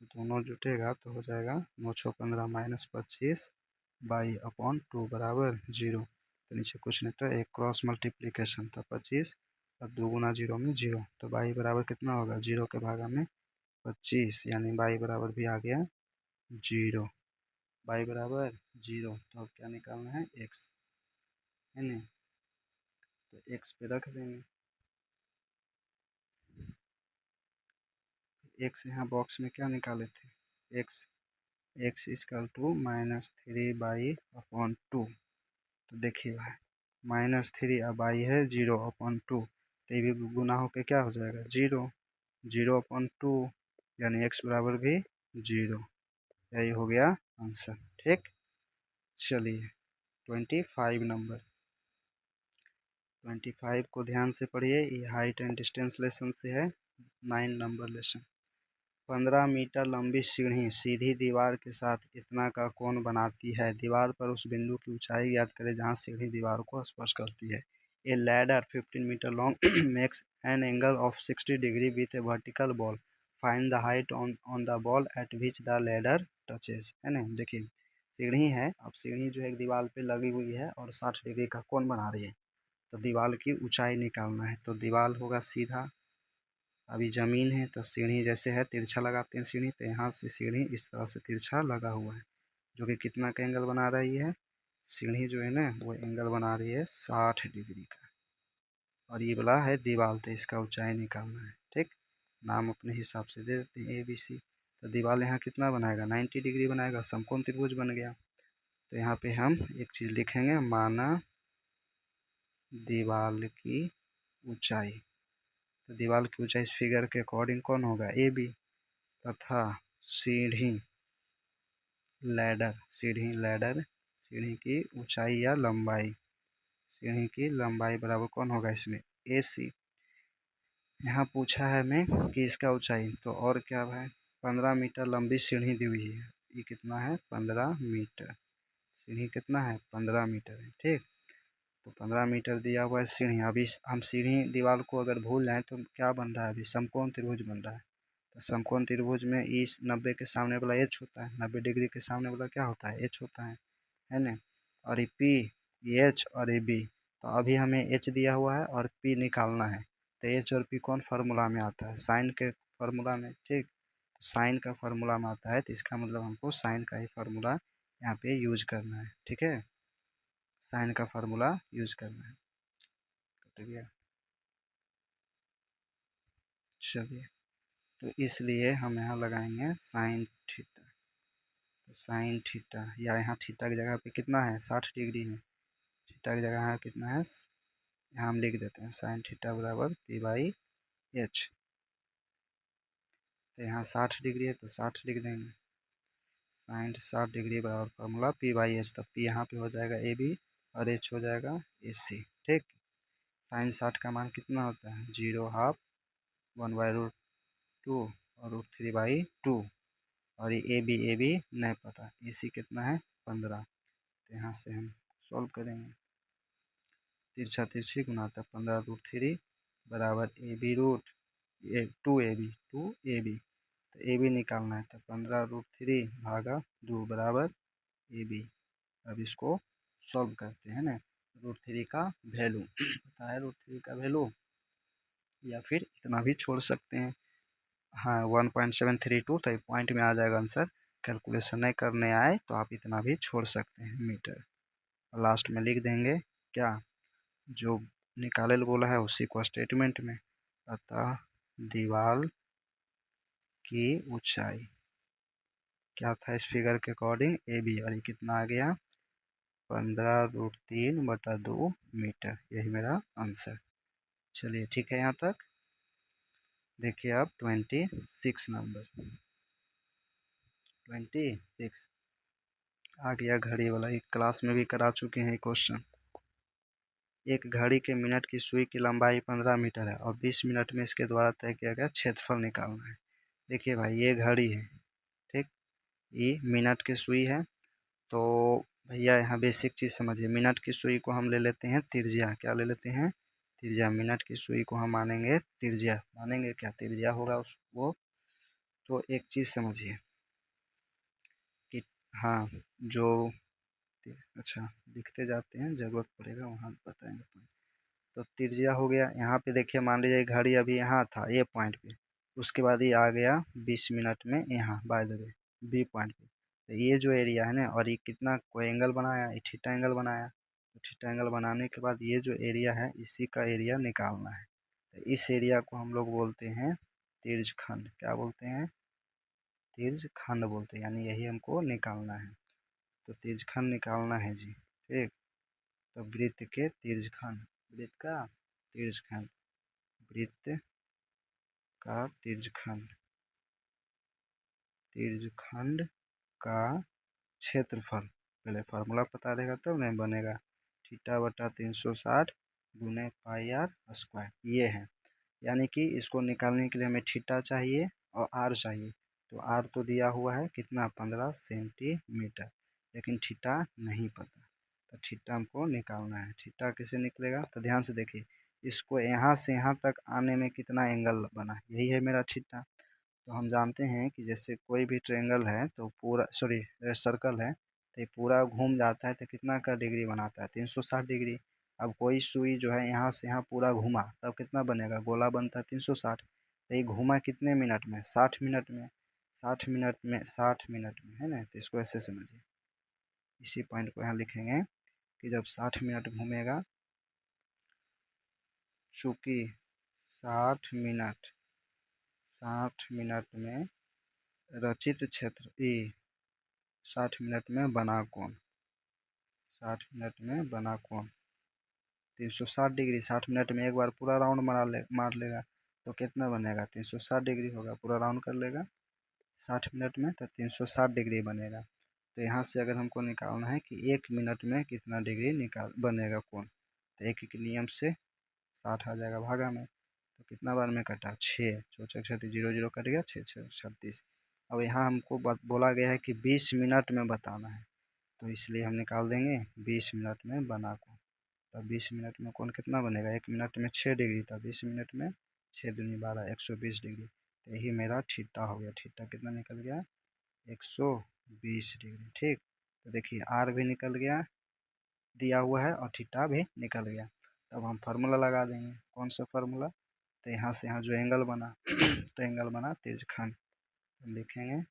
तो दोनों जुटेगा तो हो जाएगा 9×15 -25 बाई अपॉन 2 बराबर 0। तो नीचे कुछ नहीं था, एक क्रॉस मल्टीप्लीकेशन था 25 और 2 गुना 0 में 0, तो बाई बराबर कितना होगा 0 के भागा में 25, यानी बाई बराबर भी आ गया 0। बाई बराबर 0, तो अब क्या निकालना है एक्स, है नहीं, तो एक्स पे रख देंगे। एक्स यहाँ बॉक्स में क्या निकाले थे, x x equal to -3 by upon 2। तो देखिए भाई -3 अब आई है 0/2, तो ये भी गुना होकर क्या हो जाएगा 0, 0/2, यानी एक्स बराबर भी 0। यही हो गया आंसर। ठीक, चलिए 25 नंबर, 25 को ध्यान से पढ़िए, ये हाइट एंड डिस्टेंस लेसन से है, 9 नंबर लेसन। 15 मीटर लंबी सीढ़ी सीधी दीवार के साथ इतना का कोण बनाती है। दीवार पर उस बिंदु की ऊंचाई ज्ञात करें जहां सीढ़ी दीवार को स्पर्श करती है। A ladder 15 metre long makes an angle of 60 degree with a vertical wall. Find the height on the wall at which the ladder touches. है ना, देखिए सीढ़ी है, अब सीढ़ी जो है दीवार पे लगी हुई है और 60 डिग्री का कोण बना रही है, तो दीवार की ऊंचाई निकालना है। तो दीवार होगा सीधा, अभी ज़मीन है तो सीढ़ी जैसे है तिरछा लगाते हैं सीढ़ी, तो यहाँ से सीढ़ी इस तरह से तिरछा लगा हुआ है, जो कि कितना का एंगल बना रही है, सीढ़ी जो है ना वो एंगल बना रही है 60 डिग्री का। और ये वाला है दीवार, तो इसका ऊंचाई निकालना है। ठीक, नाम अपने हिसाब से दे देते हैं ABC। तो दीवार यहाँ कितना बनाएगा 90 डिग्री बनाएगा, समकोण त्रिभुज बन गया। तो यहाँ पे हम एक चीज़ लिखेंगे, माना दीवार की ऊंचाई। तो दीवार की ऊंचाई इस फिगर के अकॉर्डिंग कौन होगा AB, तथा सीढ़ी लैडर सीढ़ी की ऊंचाई या लंबाई, सीढ़ी की लंबाई बराबर कौन होगा इसमें AC। यहाँ पूछा है हमें कि इसका ऊंचाई, तो और क्या है 15 मीटर लंबी सीढ़ी दी हुई है, ये कितना है 15 मीटर, सीढ़ी कितना है 15 मीटर है। ठीक, तो 15 मीटर दिया हुआ है सीढ़ी। अभी हम सीढ़ी दीवार को अगर भूल जाए तो क्या बन रहा है, अभी समकोण त्रिभुज बन रहा है। तो समकोण त्रिभुज में इस 90 के सामने वाला एच होता है, 90 डिग्री के सामने वाला क्या होता है एच होता है ना। और ये पी, ये एच और ये बी, तो अभी हमें एच दिया हुआ है और पी निकालना है। तो एच और पी कौन फार्मूला में आता है, साइन के फार्मूला में। ठीक, साइन का फार्मूला में आता है, तो इसका मतलब हमको साइन का ही फार्मूला यहाँ पे यूज करना है। ठीक है, साइन का फार्मूला यूज करना है। कट गया, चलिए, तो इसलिए हम यहाँ लगाएंगे साइन थीटा। तो साइन थीटा, या यहाँ थीटा की जगह पे कितना है 60 डिग्री है, थीटा की जगह है कितना है, यहाँ हम लिख देते हैं साइन थीटा बराबर P/H। तो यहाँ 60 डिग्री है तो 60 लिख देंगे, साइन 60 डिग्री बराबर फार्मूला P/H। तो P यहाँ पे हो जाएगा AB और H हो जाएगा AC। ठीक, साइन 60 का मान कितना होता है 0/2, 1/√2 और √3/2। और ये ए बी नहीं पता, AC कितना है 15। तो यहाँ से हम सॉल्व करेंगे, तिरछा तिरछी गुनाता 15√3 बराबर AB रूट 2AB। तो AB निकालना है, तो 15√3 भागा 2 बराबर AB। अब इसको सॉल्व करते हैं ना, √3 का वैल्यू पता है, √3 का वैल्यू, या फिर इतना भी छोड़ सकते हैं। हाँ 1.732, तो पॉइंट में आ जाएगा आंसर। कैलकुलेशन नहीं करने आए तो आप इतना भी छोड़ सकते हैं मीटर, लास्ट में लिख देंगे क्या, जो निकाले बोला है उसी को स्टेटमेंट में। अतः दीवार की ऊंचाई क्या था इस फिगर के अकॉर्डिंग AB, और ये कितना आ गया 15√3/2 मीटर। यही मेरा आंसर। चलिए ठीक है, यहाँ तक। देखिए अब 26 नंबर, 26 आ गया घड़ी वाला, एक क्लास में भी करा चुके हैं क्वेश्चन। एक घड़ी के मिनट की सुई की लंबाई 15 मीटर है और 20 मिनट में इसके द्वारा तय किया गया क्षेत्रफल निकालना है। देखिए भाई ये घड़ी है, ठीक, ये मिनट की सुई है। तो भैया यहाँ बेसिक चीज़ समझिए, मिनट की सुई को हम ले लेते हैं त्रिज्या, क्या ले लेते हैं त्रिज्या। मिनट की सुई को हम मानेंगे त्रिज्या, मानेंगे क्या त्रिज्या होगा उस वो तो एक चीज़ समझिए कि हाँ, जो अच्छा लिखते जाते हैं, ज़रूरत पड़ेगा वहाँ बताएंगे। तो त्रिज्या हो गया, यहाँ पे देखिए मान लीजिए घड़ी अभी यहाँ था ये पॉइंट पे, उसके बाद ये आ गया 20 मिनट में यहाँ by the way B point पे। तो ये जो एरिया है ना, और ये कितना कोई एंगल बनाया, ये थीटा एंगल बनाया। तो थीटा एंगल बनाने के बाद ये जो एरिया है इसी का एरिया निकालना है। तो इस एरिया को हम लोग बोलते हैं तिर्जखंड। क्या बोलते हैं? तिर्जखंड बोलते हैं, यानी यही हमको निकालना है। तो तिर्जखंड निकालना है जी, ठीक। तो वृत्त के तिर्जखंड, वृत्त का तिर्जखंड, वृत्त का तिर्जखंड, तिर्जखंड का क्षेत्रफल। पहले फार्मूला पता रहेगा तब नहीं बनेगा। थीटा बटा 360 गुने पाई आर स्क्वायर, ये है। यानी कि इसको निकालने के लिए हमें थीटा चाहिए और आर चाहिए। तो आर तो दिया हुआ है कितना, 15 सेंटीमीटर, लेकिन थीटा नहीं पता। तो थीटा हमको निकालना है। थीटा कैसे निकलेगा? तो ध्यान से देखिए, इसको यहाँ से यहाँ तक आने में कितना एंगल बना, यही है मेरा थीटा। तो हम जानते हैं कि जैसे कोई भी ट्रायंगल है तो पूरा, सॉरी सर्कल है, तो ये पूरा घूम जाता है तो कितना का डिग्री बनाता है, 360 डिग्री। अब कोई सुई जो है यहाँ से यहाँ पूरा घूमा तब कितना बनेगा, गोला बनता है 360। तो ये घूमा कितने मिनट में, 60 मिनट में। 60 मिनट में, 60 मिनट में, है ना। तो इसको ऐसे समझिए, इसी पॉइंट को यहाँ लिखेंगे कि जब 60 मिनट घूमेगा, चूँकि 60 मिनट, 60 मिनट में रचित क्षेत्र ई, 60 मिनट में बना कोण, 60 मिनट में बना कोण 360 डिग्री। 60 मिनट में एक बार पूरा राउंड मार लेगा तो कितना बनेगा, 360 डिग्री होगा। पूरा राउंड कर लेगा 60 मिनट में तो 360 डिग्री बनेगा। तो यहाँ से अगर हमको निकालना है कि 1 मिनट में कितना डिग्री निकाल बनेगा कोण, तो एक के नियम से 60 आ जाएगा भागा में। तो कितना बार में कटा, 6, 4 36, 0 0 कट गया, 6 6 36। अब यहाँ हमको बोला गया है कि 20 मिनट में बताना है, तो इसलिए हम निकाल देंगे 20 मिनट में बना कोण। तब 20 मिनट में कोण कितना बनेगा, 1 मिनट में 6 डिग्री था, 20 मिनट में 6 दूनी 12, 120 डिग्री। तो यही मेरा थीटा हो गया। थीटा कितना निकल गया, 120 डिग्री, ठीक। तो देखिए आर भी निकल गया दिया हुआ है और थीटा भी निकल गया। तब हम फार्मूला लगा देंगे। कौन सा फार्मूला? तो यहाँ से यहाँ जो एंगल बना तो एंगल बना तिर्जखंड, लिखेंगे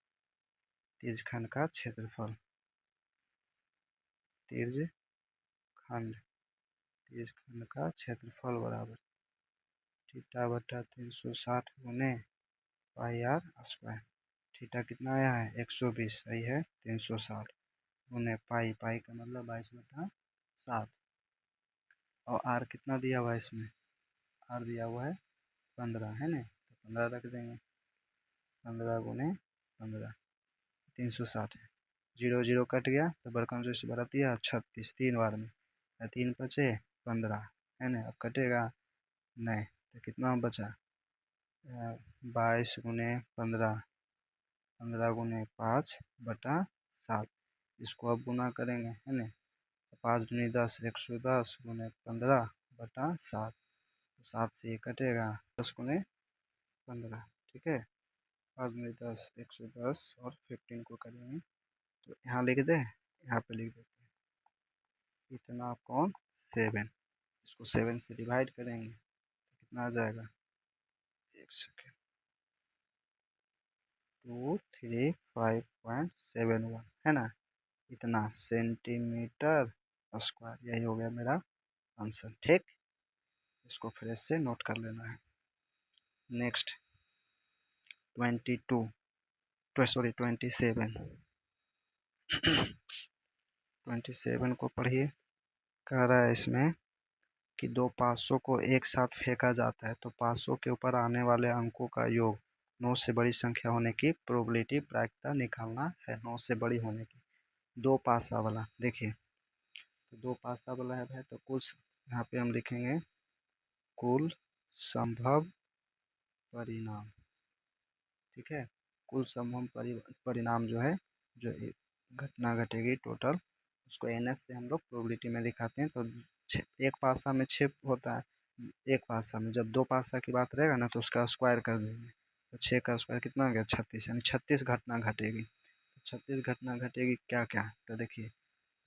तिर्जखंड का क्षेत्रफल, तिर्जखंड, तिर्जखंड का क्षेत्रफल बराबर थीटा बटा 360 गुने पाई आर स्क्वायर। थीटा कितना आया है, 120, सही है, 360 गुने पाई, पाई का मतलब 22/7, और आर कितना दिया हुआ है इसमें, आर दिया हुआ है 15, है ना। तो 15 रख देंगे, 15 गुने 15, 360 है, 0 0 कट गया तो बड़कम से बड़ा दिया 36, 3 बार में, 3 बचे 15, है ना। अब कटेगा नहीं, तो कितना बचा, 22 गुने 15, 15 गुने 5/7। इसको अब गुना करेंगे, है ना। तो 5 दूनी 10, 110 गुने 15/7। तो 7 से ये कटेगा, 10 गुने 15, ठीक है। 5 दूनी 10, 110 और 15 को करेंगे तो यहाँ लिख दे, यहाँ पे लिख देते हैं इतना अपॉन 7। इसको 7 से डिवाइड करेंगे तो कितना आ जाएगा, एक सेकेंड, 235.71, है ना। इतना सेंटीमीटर स्क्वायर, यही हो गया मेरा आंसर, ठीक। इसको फिर से नोट कर लेना है। नेक्स्ट 22, सॉरी 27, 27 को पढ़िए। कह रहा है इसमें कि दो पासों को एक साथ फेंका जाता है तो पासों के ऊपर आने वाले अंकों का योग 9 से बड़ी संख्या होने की प्रोबेबिलिटी प्रायिकता निकालना है। 9 से बड़ी होने की, दो पासा वाला, देखिए तो दो पासा वाला है तो कुल, यहाँ पे हम लिखेंगे कुल संभव परिणाम, ठीक है। कुल संभव परिणाम जो है, जो घटना घटेगी टोटल, उसको एन से हम लोग प्रोबेबिलिटी में दिखाते हैं। तो एक पासा में 6 होता है, एक पासा में। जब दो पासा की बात रहेगा ना तो उसका स्क्वायर कर देंगे, तो 6 का स्क्वायर कितना हो गया 36, यानी 36 घटना घटेगी। तो 36 घटना घटेगी क्या क्या, तो देखिए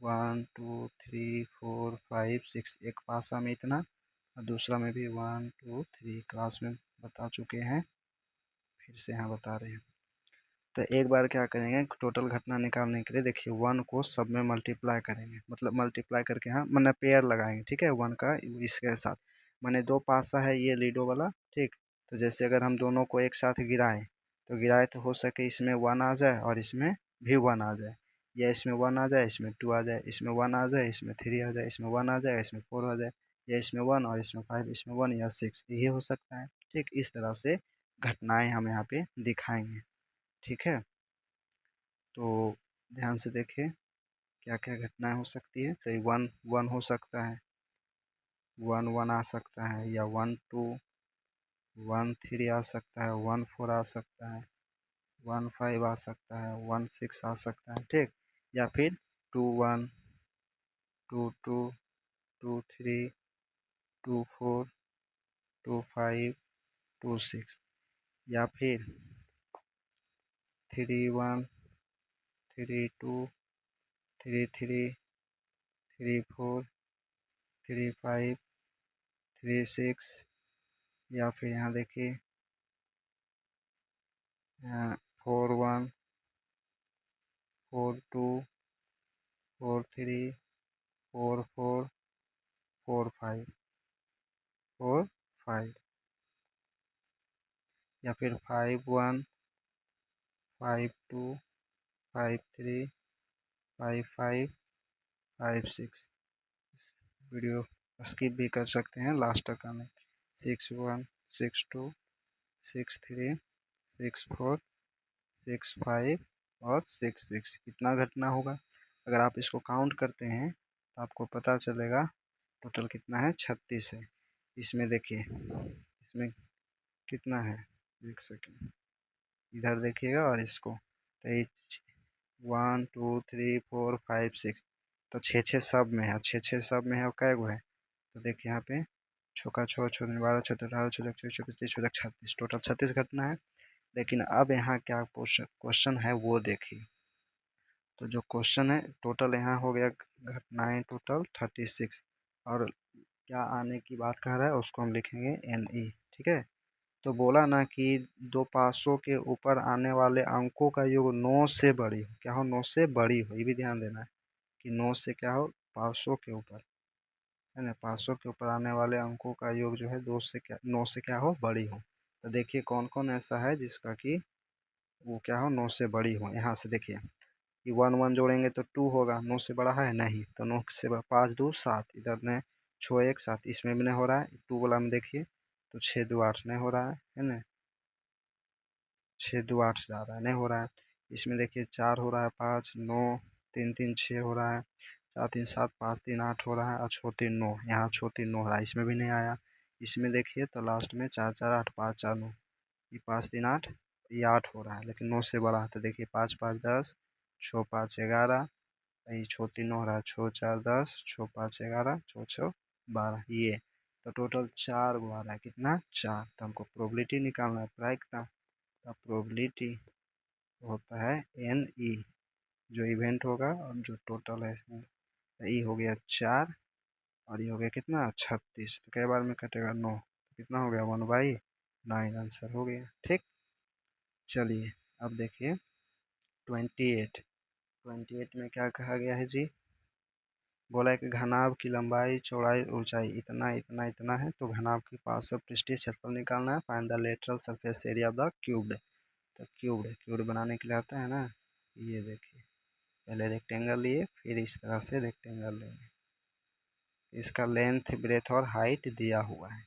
1 2 3 4 5 6, एक पासा में इतना और दूसरा में भी 1 2 3 क्लास में बता चुके हैं, फिर से यहाँ बता रहे हैं। तो एक बार क्या करेंगे, टोटल घटना निकालने के लिए देखिए 1 को सब में मल्टीप्लाई करेंगे, मतलब मल्टीप्लाई करके यहाँ मैंने पेयर लगाएंगे, ठीक है, 1 का इसके साथ। मैंने 2 पासा है ये लीडो वाला, ठीक। तो जैसे अगर हम दोनों को एक साथ गिराएं तो तो हो सके इसमें 1 आ जाए और इसमें भी 1 आ जाए, या इसमें 1 आ जाए इसमें 2 आ जाए, इसमें 1 आ जाए इसमें 3 आ जाए, इसमें 1 आ जाए इसमें 4 आ जाए, या इसमें 1 और इसमें 5, इसमें 1 या 6, यही हो सकता है, ठीक। इस तरह से घटनाएं हम यहाँ पे दिखाएंगे, ठीक है। तो ध्यान से देखिए क्या क्या घटनाएं हो सकती है। तो 1 1 हो सकता है, 1 1 आ सकता है, या 1 2 1 3 आ सकता है, 1 4 आ सकता है, 1 5 आ सकता है, 1 6 आ सकता है, ठीक। या फिर 2 1 2 2 2 3 2 4 2 5 2 6, या फिर 3 1 3 2 3 3 3 4 3 5 3 6, या फिर यहाँ देखिए 4 1 4 2 4 3 4 4 4 5 4 5, या फिर 5 1 5 2 5 3 5 5 5 6। वीडियो स्किप भी कर सकते हैं लास्ट तक आने। 6 1 6 2 6 3 6 4 6 5 और 6 6, कितना घटना होगा। अगर आप इसको काउंट करते हैं तो आपको पता चलेगा टोटल कितना है, 36 है। इसमें देखिए इसमें कितना है, एक सेकेंड, इधर देखिएगा और इसको, तो 1 2 3 4 5 6, तो 6 सब में है, 6 सब में है और कै गो है, तो देखिए यहाँ पे छक्का 6 6 12 6 18 16 24 25 26 36, टोटल 36 घटना है। लेकिन अब यहाँ क्या क्वेश्चन है वो देखिए। तो जो क्वेश्चन है टोटल यहाँ हो गया घटनाएं टोटल 36, और क्या आने की बात कर रहा है उसको हम लिखेंगे NE, ठीक है। तो बोला ना कि दो पासों के ऊपर आने वाले अंकों का योग 9 से बड़ी हो, क्या हो 9 से बड़ी हो, ये भी ध्यान देना है कि 9 से क्या हो, पासों के ऊपर, है ना, 500 के ऊपर आने वाले अंकों का योग जो है 9 से क्या हो, बड़ी हो। तो देखिए कौन कौन ऐसा है जिसका कि वो क्या हो 9 से बड़ी हो। यहाँ से देखिए कि 1 1 जोड़ेंगे तो 2 होगा, 9 से बड़ा है नहीं, तो 9 से बड़ा 5 2 7, इधर ने 6 1 7, इसमें भी नहीं हो रहा है, 2 वाला में देखिए तो 6 2 8 नहीं हो रहा है ना, 6 2 8 जा रहा है, नहीं हो रहा है। इसमें देखिए 4 हो रहा है, 5 9 3 3 6 हो रहा है, 4 3 7 5 3 8 हो रहा है, और 6 3 9, यहाँ 6 3 9 हो रहा है, इसमें भी नहीं आया। इसमें देखिए तो लास्ट में 4 4 8 5 4 9, ये 5 3 8, ये 8 हो रहा है लेकिन 9 से बड़ा है, तो देखिए 5 5 10, 6 5 11, ये 6 3 9 हो रहा है, 6 4 10, 6 5 11, 6 6 12, ये तो टोटल 4 गो आ रहा है, कितना 4। तो हमको प्रोबेबिलिटी निकालना है प्राइक का, तो प्रोबेबिलिटी होता है NE, जो इवेंट होगा और जो टोटल है इसमें, ई हो गया 4 और ये हो गया कितना 36, तो कई बार में कटेगा 9, तो कितना हो गया 1/9, आंसर हो गया, ठीक। चलिए अब देखिए 28, 28 में क्या कहा गया है जी, बोला है कि घनाभ की लंबाई चौड़ाई ऊंचाई इतना इतना इतना है, तो घनाभ के पास सब पृष्ठीय क्षेत्रफल निकालना है, find the lateral surface area of the cubed. तो क्यूब्ड बनाने के लिए आता है ना, ये देखिए पहले रेक्टेंगल लिए फिर इस तरह से रेक्टेंगल लेंगे, इसका लेंथ ब्रेथ और हाइट दिया हुआ है,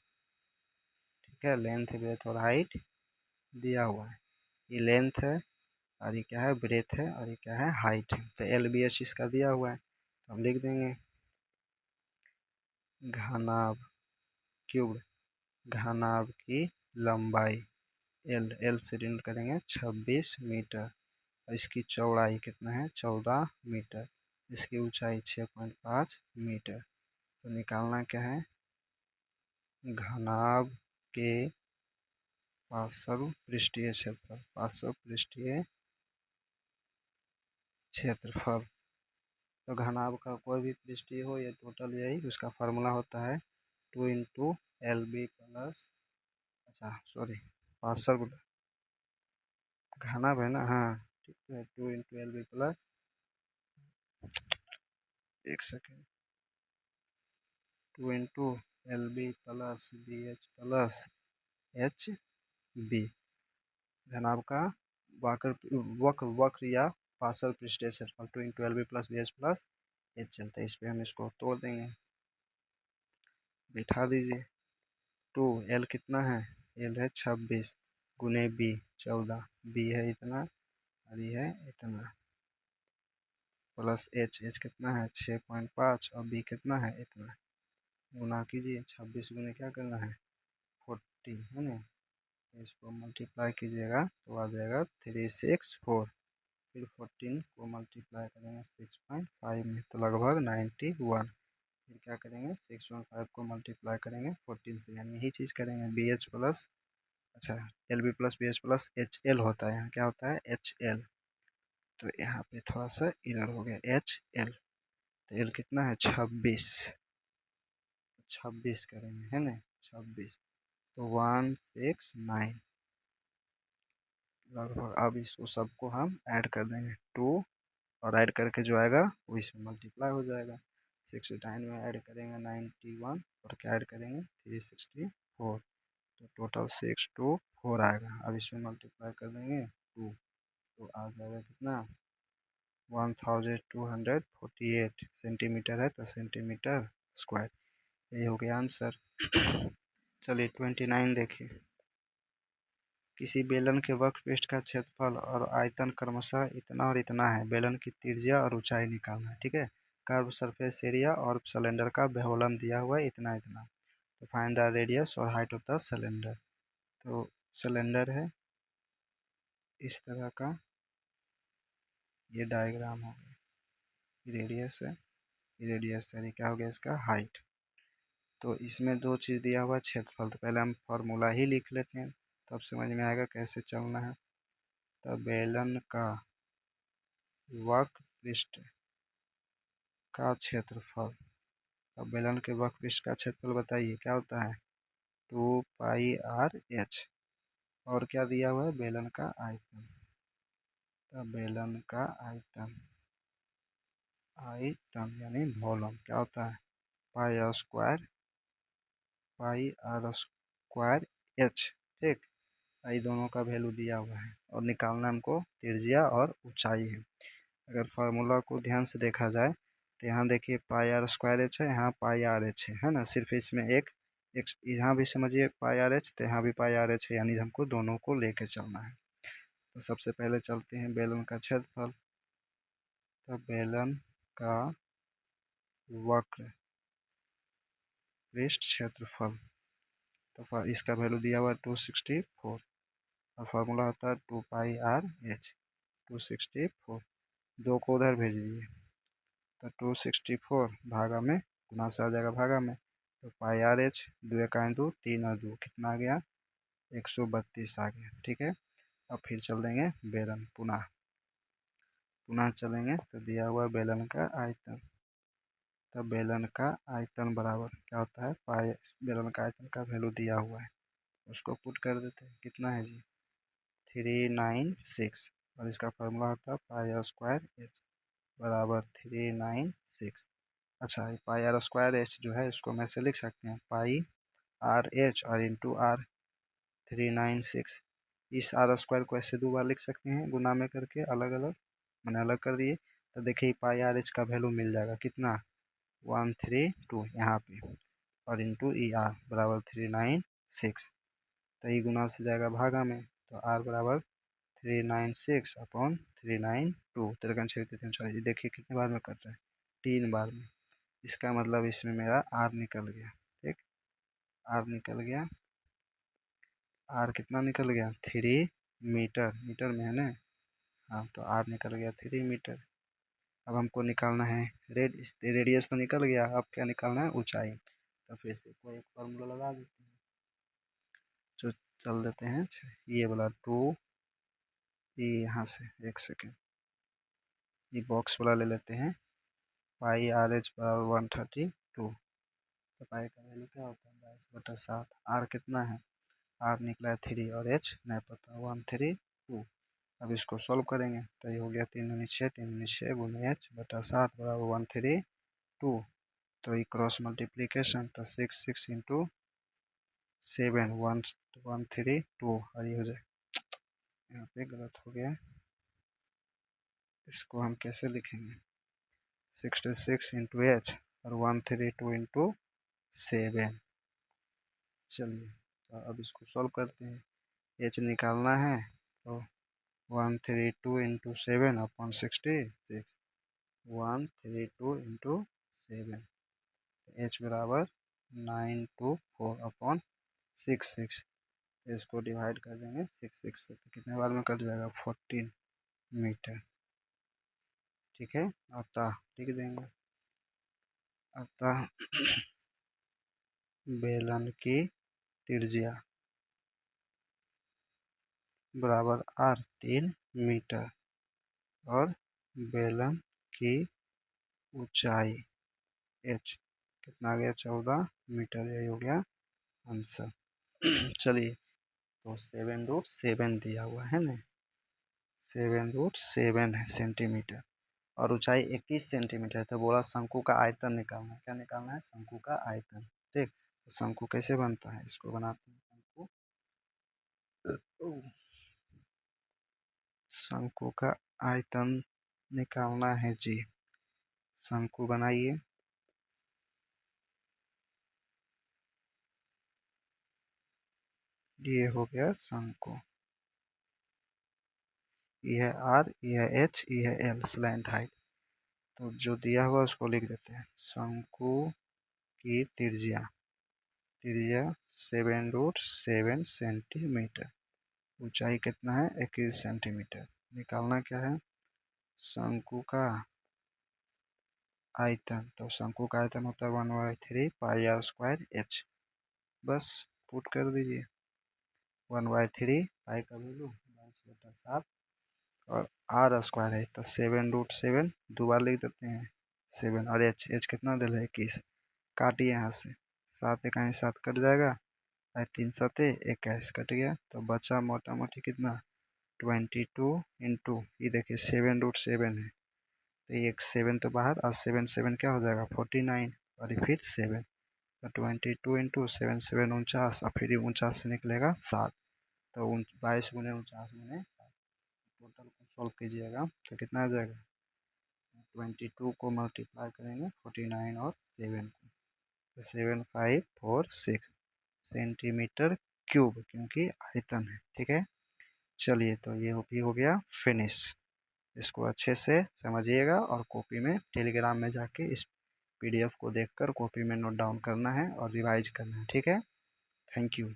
ठीक है, लेंथ ब्रेथ और हाइट दिया हुआ है, ये लेंथ है और ये क्या है ब्रेथ है और ये क्या है हाइट है, तो LBH इसका दिया हुआ है, तो हम लिख देंगे घनाभ क्यूब घनाभ की लंबाई L से डिनोट करेंगे 26 मीटर, और इसकी चौड़ाई कितना है 14 मीटर, इसकी ऊंचाई 6.5 मीटर। तो निकालना क्या है, घनाभ के पार्श्व पृष्ठीय क्षेत्रफल, पार्श्व पृष्ठीय क्षेत्रफल। तो घनाभ का कोई भी पृष्ठीय हो, ये टोटल यही उसका फार्मूला होता है 2 इंटू एल बी प्लस, अच्छा सॉरी, पार्श्व घनाभ है ना, हाँ ठीक है, 2 इंटू एल बी प्लस, एक second, 2 into L B plus B H plus H B. घनाभ का वक्र या पार्श्व पृष्ठीय क्षेत्रफल 2 into L B plus B H plus H चलता है। इस पे हम इसको तोड़ देंगे, बिठा दीजिए। 2 एल कितना है, एल है 26 गुने बी 14, बी है इतना और ये है इतना, प्लस एच, एच कितना है 6.5 और बी कितना है इतना, गुना कीजिए। 26 गुने क्या करना है 40 है ना, इसको मल्टीप्लाई कीजिएगा तो आ जाएगा 364, फिर 14 को मल्टीप्लाई करेंगे 6.5 में तो लगभग 91, फिर क्या करेंगे 615 को मल्टीप्लाई करेंगे 14 से, यानी यही चीज़ करेंगे बी एच प्लस, अच्छा L B plus B H plus H L होता है, यहाँ क्या होता है एच एल, तो यहाँ पे थोड़ा सा इरर हो गया, एच एल, तो एल कितना है 26, 26 करेंगे है ना 26, तो 169 लगभग। अब इसको सबको हम ऐड कर देंगे 2, और ऐड करके जो आएगा वो इसमें मल्टीप्लाई हो जाएगा। 69 में ऐड करेंगे 91 और क्या ऐड करेंगे 364, तो टोटल 624 आएगा। अब इसमें मल्टीप्लाई कर देंगे 2, तो आ जाएगा कितना 1248 सेंटीमीटर है, तो सेंटीमीटर स्क्वायर, ये हो गया आंसर। चलिए 29 देखिए। किसी बेलन के वक्रपृष्ठ का क्षेत्रफल और आयतन क्रमशः इतना और इतना है, बेलन की त्रिज्या और ऊंचाई निकालना है, ठीक है। कर्व सरफेस एरिया और सिलेंडर का बहुलक दिया हुआ है इतना इतना, तो फाइंड द रेडियस और हाइट ऑफ द सिलेंडर। तो सिलेंडर है इस तरह का, ये डायग्राम हो गया, रेडियस है, रेडियस है, क्या हो गया इसका हाइट। तो इसमें दो चीज़ दिया हुआ क्षेत्रफल, तो पहले हम फॉर्मूला ही लिख लेते हैं तब समझ में आएगा कैसे चलना है। तो बेलन का वक्रपृष्ठ का क्षेत्रफल, अब बेलन के वक्रपृष्ठ का क्षेत्रफल बताइए क्या होता है 2πr/h, और क्या दिया हुआ है बेलन का आयतन, तो बेलन का आयतन, आयतन यानी वॉल्यूम क्या होता है पाई r h, ठीक। ये दोनों का वैल्यू दिया हुआ है और निकालना हमको त्रिज्या और ऊंचाई है। अगर फार्मूला को ध्यान से देखा जाए तो यहाँ देखिए πr² है, यहाँ πrh है ना, सिर्फ इसमें एक एक यहाँ भी समझिए πrh, तो यहाँ भी πrh है, यानी हमको दोनों को लेके चलना है। तो सबसे पहले चलते हैं बेलन का क्षेत्रफल, तो बेलन का वक्र पृष्ठ क्षेत्रफल, तो इसका वैल्यू दिया हुआ है 264 और फार्मूला होता है 2πr/h, 264, दो को उधर भेज दिए तो 264 भागा में गुना से आ जाएगा भागा में, तो πrh 2 एकाएं 2, 3 और 2 कितना आ गया 132 आ गया, ठीक है। अब फिर चल देंगे बेलन, पुनः चलेंगे तो दिया हुआ बेलन का आयतन, तो बेलन का आयतन बराबर क्या होता है पाई, बेलन का आयतन का वैल्यू दिया हुआ है उसको पुट कर देते हैं, कितना है जी 396, और इसका फार्मूला होता है πr² बराबर 396। अच्छा ये πr² जो है इसको मैं से लिख सकते हैं πr/h और इंटू r 396, इस r² को ऐसे दो बार लिख सकते हैं गुना में करके, अलग अलग मैंने अलग कर दिए, तो देखिए πrh का वैल्यू मिल जाएगा कितना 132 यहाँ पे, और इंटू ई आर बराबर 396, तो ई गुना से जाएगा भागा में, तो आर बराबर 396 अपॉन 392, 3 देखिए कितने बार में कट रहा है 3 बार में, इसका मतलब इसमें मेरा आर निकल गया, ठीक। आर निकल गया, आर कितना निकल गया 3 मीटर, मीटर में है ना, हाँ तो आर निकल गया 3 मीटर। अब हमको निकालना है रेडियस तो निकल गया, अब क्या निकालना है ऊंचाई, तो फिर से कोई एक फॉर्मूला लगा देते हैं। तो चल देते हैं ये वाला 2, ये यहाँ से 1 सेकेंड, ये बॉक्स वाला ले लेते हैं। पाई आर एच बराबर 132। तो पाई का वैल्यू क्या होता है 22/7। आर कितना है, आर निकला है 3 और एच नहीं पता 132। अब इसको सॉल्व करेंगे तो ये हो गया 3×6 गुने h/7 बराबर 132। तो ये क्रॉस मल्टीप्लीकेशन तो 6 इंटू 7 132 और ये हो जाए, यहाँ पे गलत हो गया, इसको हम कैसे लिखेंगे 66 इंटू एच और 132 इंटू 7। चलिए तो अब इसको सॉल्व करते हैं। एच निकालना है तो 132 इंटू 7 अपॉन 66, 132 इंटू 7, एच बराबर 924 अपॉन 66। इसको डिवाइड कर देंगे 66 से तो कितने बार में कट जाएगा 14 मीटर। ठीक है, अतः लिख देंगे, अतः बेलन की त्रिज्या बराबर r 3 मीटर और बेलन की ऊंचाई h कितना आ गया 14 मीटर, यही हो गया आंसर। चलिए तो 7√7 दिया हुआ है ना, 7√7 है सेंटीमीटर और ऊंचाई 21 सेंटीमीटर। तो बोला शंकु का आयतन निकालना है, क्या निकालना है शंकु का आयतन। ठीक, तो शंकु कैसे बनता है, इसको बनाते हैं। शंकु का आयतन निकालना है जी। शंकु बनाइए, ये हो गया शंकु, ये है आर, ये है एच, ये है एल स्लैंट हाइट। तो जो दिया हुआ उसको लिख देते हैं। शंकु की त्रिज्या, त्रिज्या 7√7 सेंटीमीटर, ऊंचाई कितना है 21 सेंटीमीटर। निकालना क्या है शंकु का आयतन, तो शंकु का आयतन होता है 1/3 पाई आर स्क्वायर एच। बस पुट कर दीजिए 1/3 पाई का वैल्यू 22/7 और आर स्क्वायर है तो 7√7 दो बार लिख देते हैं 7 और एच, एच कितना दिल है 21। काटिए यहाँ से, 7 1 7 कट जाएगा, 3 7 21 कट गया, तो बचा मोटा मोटी कितना 22 इंटू ये देखिए 7√7 है तो ये 7 तो बाहर और 7 7 क्या हो जाएगा 49 और फिर 7, तो 22 इंटू 7 7 49 और फिर 49 से निकलेगा 7, तो 22 गुने 49 गुने 7, टोटल को सॉल्व कीजिएगा तो कितना आ जाएगा 22 को मल्टीप्लाई करेंगे 49 और 7 को, तो 7546 सेंटीमीटर क्यूब, क्योंकि आयतन है। ठीक है, चलिए तो ये भी हो गया फिनिश। इसको अच्छे से समझिएगा और कॉपी में टेलीग्राम में जाके इस पीडीएफ को देखकर कॉपी में नोट डाउन करना है और रिवाइज करना है। ठीक है, थैंक यू।